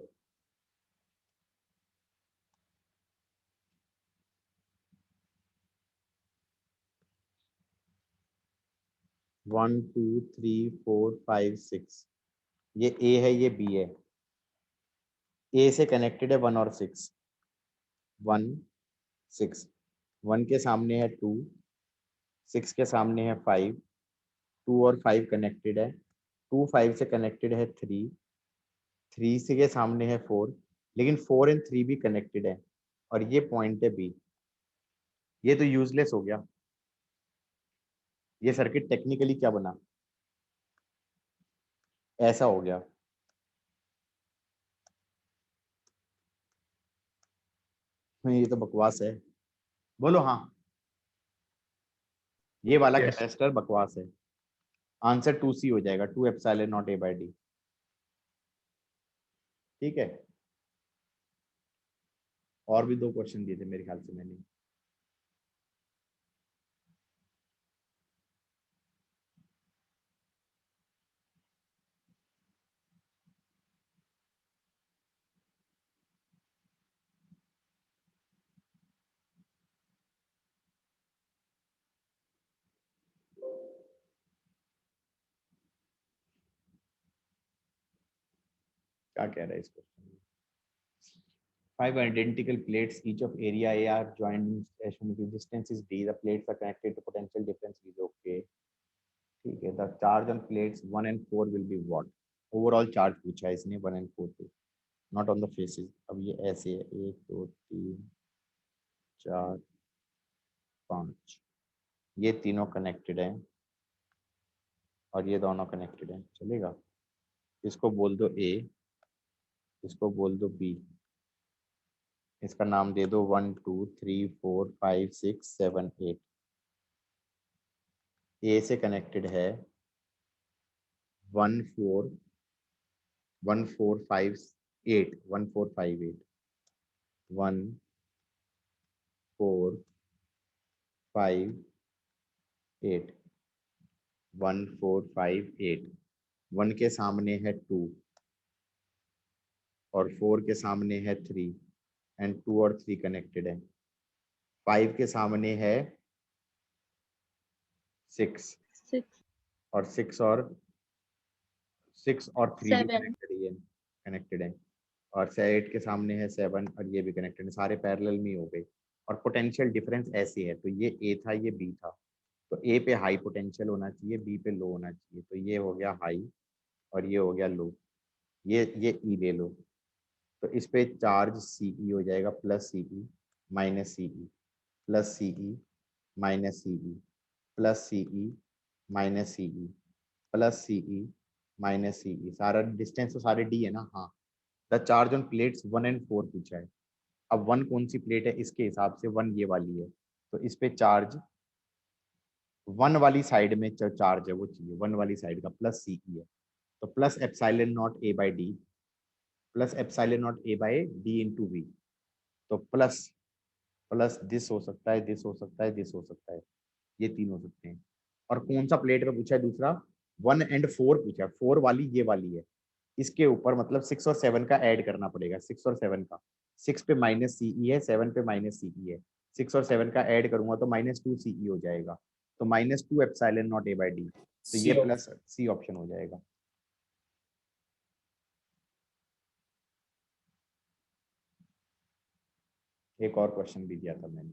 1 2 3 4 5 6। ये ए है, ये बी है। ए से कनेक्टेड है 1 और 6, 1 6। 1 के सामने है 2, 6 के सामने है 5, 2 और 5 कनेक्टेड है। 2 5 से कनेक्टेड है 3, 3 से के सामने है 4, लेकिन 4 एंड 3 भी कनेक्टेड है, और ये पॉइंट है बी। ये तो यूजलेस हो गया। ये सर्किट टेक्निकली क्या बना? ऐसा हो गया। ये तो बकवास है, बोलो हाँ। ये वाला Yes. कैपेसिटर बकवास है। आंसर 2c हो जाएगा, 2 epsilon naught A by D. ठीक है, और भी 2 क्वेश्चन दिए थे मेरे ख्याल से मैंने। क्या कह रहा है इस क्वेश्चन में? 5 identical plates, each of area A are joined in station with distance is d. The plates are connected to potential difference is okay. ठीक है, the charge on plates 1 and 4 will be what? Overall charge पूछा है इसने 1 and 4 पे, not on the faces। अब ये ऐसे है 1 2 3 4 5, ये तीनों कनेक्टेड हैं और ये दोनों कनेक्टेड हैं, चलेगा। इसको बोल दो ए, इसको बोल दो बी। इसका नाम दे दो 1 2 3 4 5 6 7 8। ए से कनेक्टेड है 1 4 1 4 5 8, 1 4 5 8, 1 4 5 8, 1 4 5 8। 1 के सामने है 2 और 4 के सामने है 3 एंड 2 और 3 कनेक्टेड है। 5 के सामने है 6 6 और 6 और 3 भी 7 कनेक्टेड है, और 8 के सामने है 7 और ये भी कनेक्टेड है। सारे पैरेलल में ही हो गए। और पोटेंशियल डिफरेंस ऐसे है, तो ये ए था ये बी था, तो ए पे हाई पोटेंशियल होना चाहिए, बी पे लो होना चाहिए, तो ये हो गया हाई और ये हो गया लो, ये ई ले लो, तो इस पे चार्ज सीई हो जाएगा plus CE minus CE plus CE minus CE plus CE minus CE plus CE minus CE, सारा डिस्टेंस तो सारे डी है ना। हाँ, द चार्ज ऑन प्लेट्स 1 और 4 पूछा है। अब 1 कौन सी प्लेट है, इसके हिसाब से 1 ये वाली है, तो इस पे चार्ज 1 वाली साइड में जो चार्ज है वो चाहिए, 1 वाली साइड का प्लस सीई है, तो plus epsilon naught A by d plus epsilon naught A by d into V, तो प्लस प्लस दिस हो सकता है, दिस हो सकता है, दिस हो सकता है, ये तीन हो सकते हैं। और कौन सा प्लेट पे पूछा है दूसरा, 1 और 4 पूछा है, 4 वाली ये वाली है, इसके ऊपर मतलब 6 और 7 का ऐड करना पड़ेगा, 6 और 7 का, 6 पे माइनस सीई है, 7 पे माइनस सीई है, 6 और 7 का ऐड करूंगा तो -2 सीई हो जाएगा, तो -2 epsilon naught A by D, तो ये प्लस सी ऑप्शन हो जाएगा। एक और क्वेश्चन भी दिया था मैंने,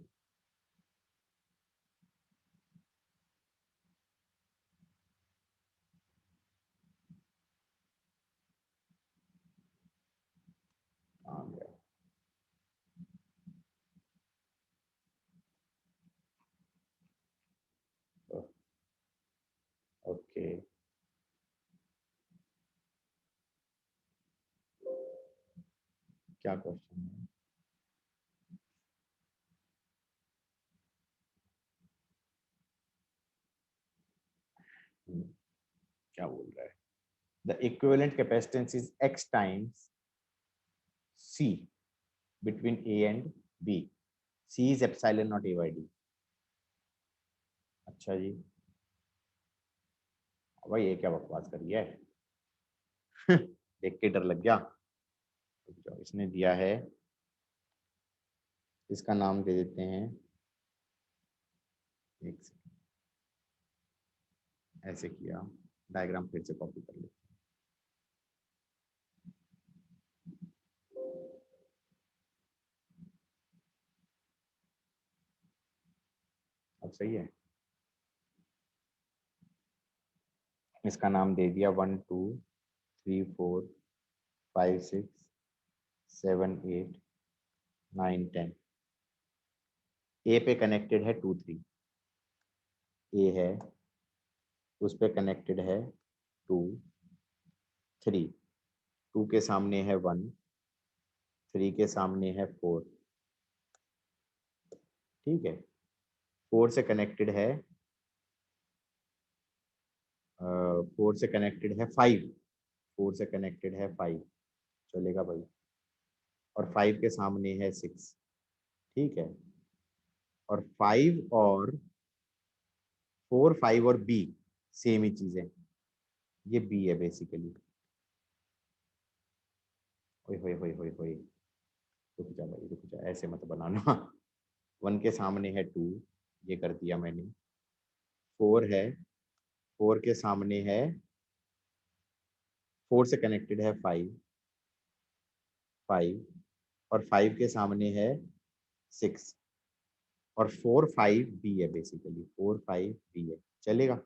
आ गया, ओके क्या क्वेश्चन है, क्या बोल रहा है, the equivalent capacitance is x times c between a and b, c is epsilon not a by d। अच्छा जी, भाई ये क्या बकवास करी है देख के डर लग गया। तो इसने दिया है, इसका नाम दे देते हैं, एक सेकंड, ऐसे किया, डायग्राम फिर से कॉपी कर ले, अब सही है। इसका नाम दे दिया 1 2 3 4 5 6 7 8 9 10, ए पे कनेक्टेड है 2 3, ए है उस पे कनेक्टेड है 2 3, 2 के सामने है 1, 3 के सामने है 4, ठीक है, 4 से कनेक्टेड है 4 से कनेक्टेड है 5, 4 से कनेक्टेड है 5, चलेगा भाई, और 5 के सामने है 6, ठीक है, और 5 और 4 5 और बी सेम ही चीज है, ये बी है बेसिकली, ओए होए होए होए होए, रुक जा भाई रुक जा, ऐसे मत बनाना 1 के सामने है 2, ये कर दिया मैंने, 4 है, 4 के सामने है, 4 से कनेक्टेड है 5 5, और 5 के सामने है 6, और 4 5 बी है बेसिकली, 4 5 बी है, चलेगा।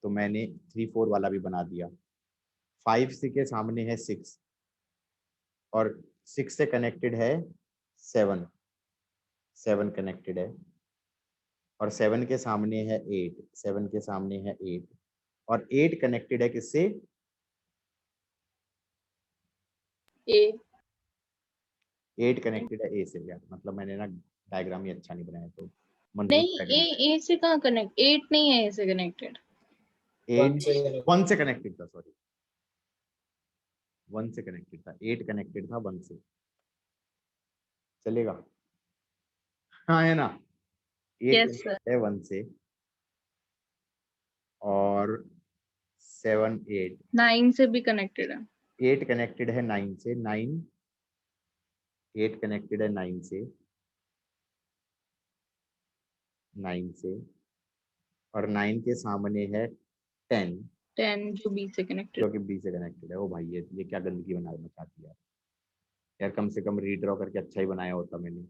तो मैंने 3 4 वाला भी बना दिया, 5 के सामने है 6, और 6 से कनेक्टेड है 7, 7 कनेक्टेड है, और 7 के सामने है 8, 7 के सामने है 8, और 8 कनेक्टेड है किससे, ए 8 कनेक्टेड है ए से, यार मतलब मैंने ना डायग्राम ही अच्छा नहीं बनाया, तो नहीं, ए से कहाँ कनेक्ट, 8 नहीं है ए से कनेक्टेड, 8 1 से कनेक्टेड था, सॉरी 1 से कनेक्टेड था, 8 कनेक्टेड था 1 से, चलेगा, हाँ है ना, 8 यस सर, कनेक्टेड है 1 से, और 7 8 9 से भी कनेक्टेड है, 8 कनेक्टेड है 9 से, 9 8 कनेक्टेड है 9 से, 9 से, और 9 के सामने है 10 10 जो बी से कनेक्टेड, जो कि बी से कनेक्टेड है। ओ भाई ये क्या गंदगी बना मचा दी यार, यार कम से कम रीड्रॉ करके अच्छा ही बनाया होता मैंने।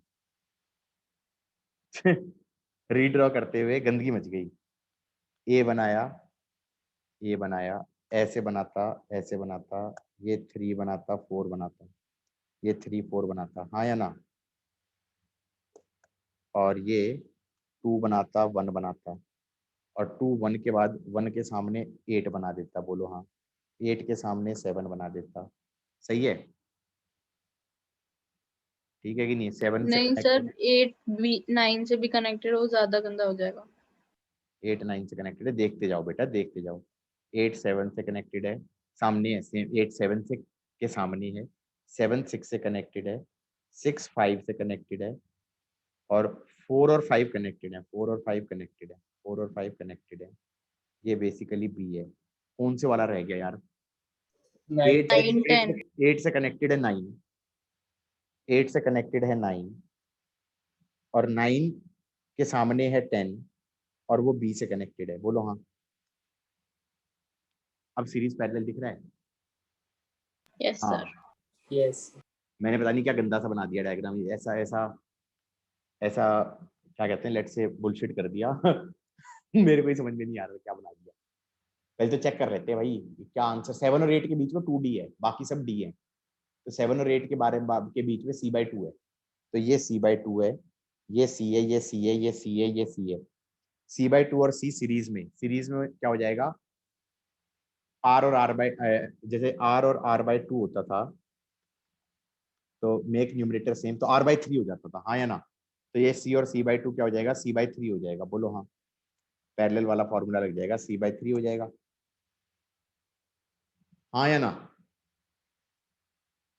रीड्रॉ करते हुए गंदगी मच गई। ए बनाया, ऐसे बनाता, ये 3 बनाता, 4 बनाता, ये 3 4 बनाता, हाँ या ना, और ये 2 बनाता, 1 बनाता, और 2 1 के बाद 1 के सामने 8 बना देता, बोलो हाँ, 8 के सामने 7 बना देता, सही है? ठीक है कि नहीं? 7 से नहीं सर, 8 भी 9 से भी कनेक्टेड हो, ज्यादा गंदा हो जाएगा। 8 9 से कनेक्टेड है, देखते जाओ बेटा, देखते जाओ। 8 7 से कनेक्टेड है, सामने है, सेम 8 7 से के सामने है, 7 6 से कनेक्टेड है, 6 5 से कनेक्टेड है, और 4 और 5 कनेक्टेड है, 4 और 5 कनेक्टेड है, 4 और 5 कनेक्टेड है। ये बेसिकली बी है। कौन से वाला रह गया यार? 9 10 8 से कनेक्टेड है 9, 8 से कनेक्टेड है 9, और 9 के सामने है 10, और वो बी से कनेक्टेड है, बोलो हाँ। अब सीरीज पैरेलल दिख रहा है? यस हाँ, सर। Yes. मैंने पता नहीं क्या गंदा सा बना दिया डायग्राम, ऐसा ऐसा ऐसा क्या कहते हैं, लेट से बुलशिट कर दिया। मेरे को ही समझ में नहीं आ रहा क्या बना दिया। पहले तो चेक कर लेते हैं भाई क्या आंसर। 7 और 8 के बीच में 2D है, बाकी सब D है, तो 7 और 8 के बीच में C/2 है, तो ये C/2 है, ये C है, ये C है, ये C है, ये C है। C/2 और C सीरीज में क्या हो जाएगा? R और R जैसे R और R/2 होता था, तो मेक न्यूमरेटर सेम, तो R/3 हो जाता था, हाँ या ना? तो ये C और C/2 क्या हो जाएगा? C/3 हो जाएगा, बोलो हाँ। पैरेलल वाला फॉर्मूला लग जाएगा, C/3 हो जाएगा, हाँ या ना?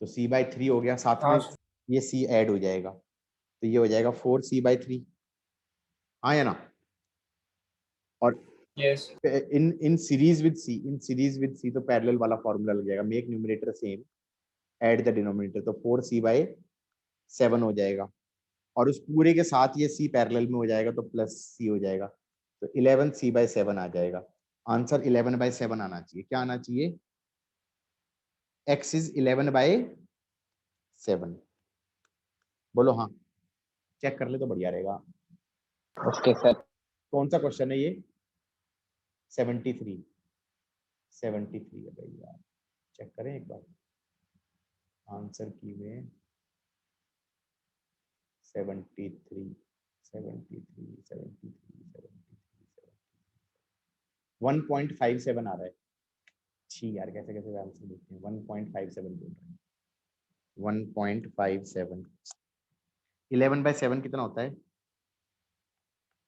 तो C/3 हो गया, साथ में हाँ ये C ऐड हो जाएगा, तो ये हो जाएगा 4C/3, हाँ या ना? और yes in series with C तो पैरेलल वाला फॉर्मूला लग जाएगा, make numerator same add the denominator, तो 4C/7 हो जाएगा, और उस पूरे के साथ ये C पैरेलल में हो जाएगा, तो प्लस C हो जाएगा, तो 11C/7 आ जाएगा। आंसर 11/7 आना चाहिए। क्या आना चाहिए? X इज 11/7, बोलो हाँ। चेक कर ले तो बढ़िया रहेगा। Okay, sir. कौन सा क्वेश्चन है ये? 73 है भाई यार, चेक करें एक बार आंसर की में। 73 1.57 आ रहा है। छी यार, कैसे कैसे आंसर देखते हैं। 1.57 बोल रहे हैं, 1.57। 11/7 कितना होता है?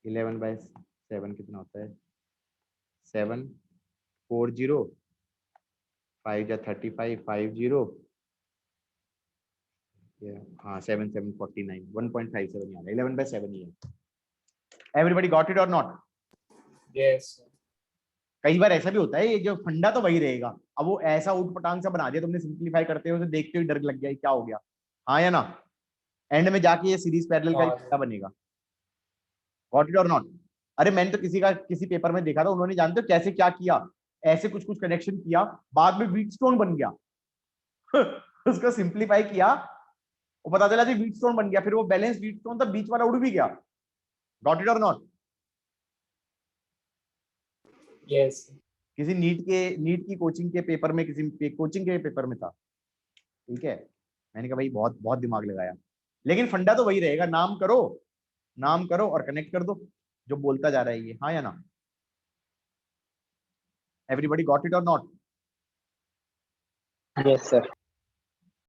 11/7 कितना होता है? 7 4 0 5 या 35 5 0, हाँ 7 7 49, 1.57 ही आ रहा है, 11/7 ही है। एवरीबडी गॉट इट और नॉट? yes कई बार ऐसा भी होता है, ये जो फंडा तो वही रहेगा, अब वो ऐसा उठपटांग सा बना दिया तुमने, सिंप्लीफाई करते हुए, तो देखते हुए डर लग गया क्या हो गया, हाँ या ना? एंड में जाके ये सीरीज पैरेलल का हाँ। क्या बनेगा? गॉट इट और नॉट? अरे मैंने तो किसी पेपर में देखा था, उन्होंने जानते हो कैसे क्या किया, ऐसे कुछ कुछ कनेक्शन किया, बाद में व्हीटस्टोन बन गया। उसको सिंप्लीफाई किया, वो पता चला जी व्हीटस्टोन बन गया, फिर वो बैलेंस व्हीटस्टोन था, बीच वाला उड़ भी गया। गॉट इट और नॉट? yes किसी नीट की कोचिंग के पेपर में, किसी कोचिंग के पेपर में था, ठीक है। मैंने कहा भाई बहुत बहुत दिमाग लगाया, लेकिन फंडा तो वही रहेगा, नाम करो और कनेक्ट कर दो जो बोलता जा रहा है ये, हाँ या ना? एवरीबॉडी गॉट इट और नॉट? Yes, sir.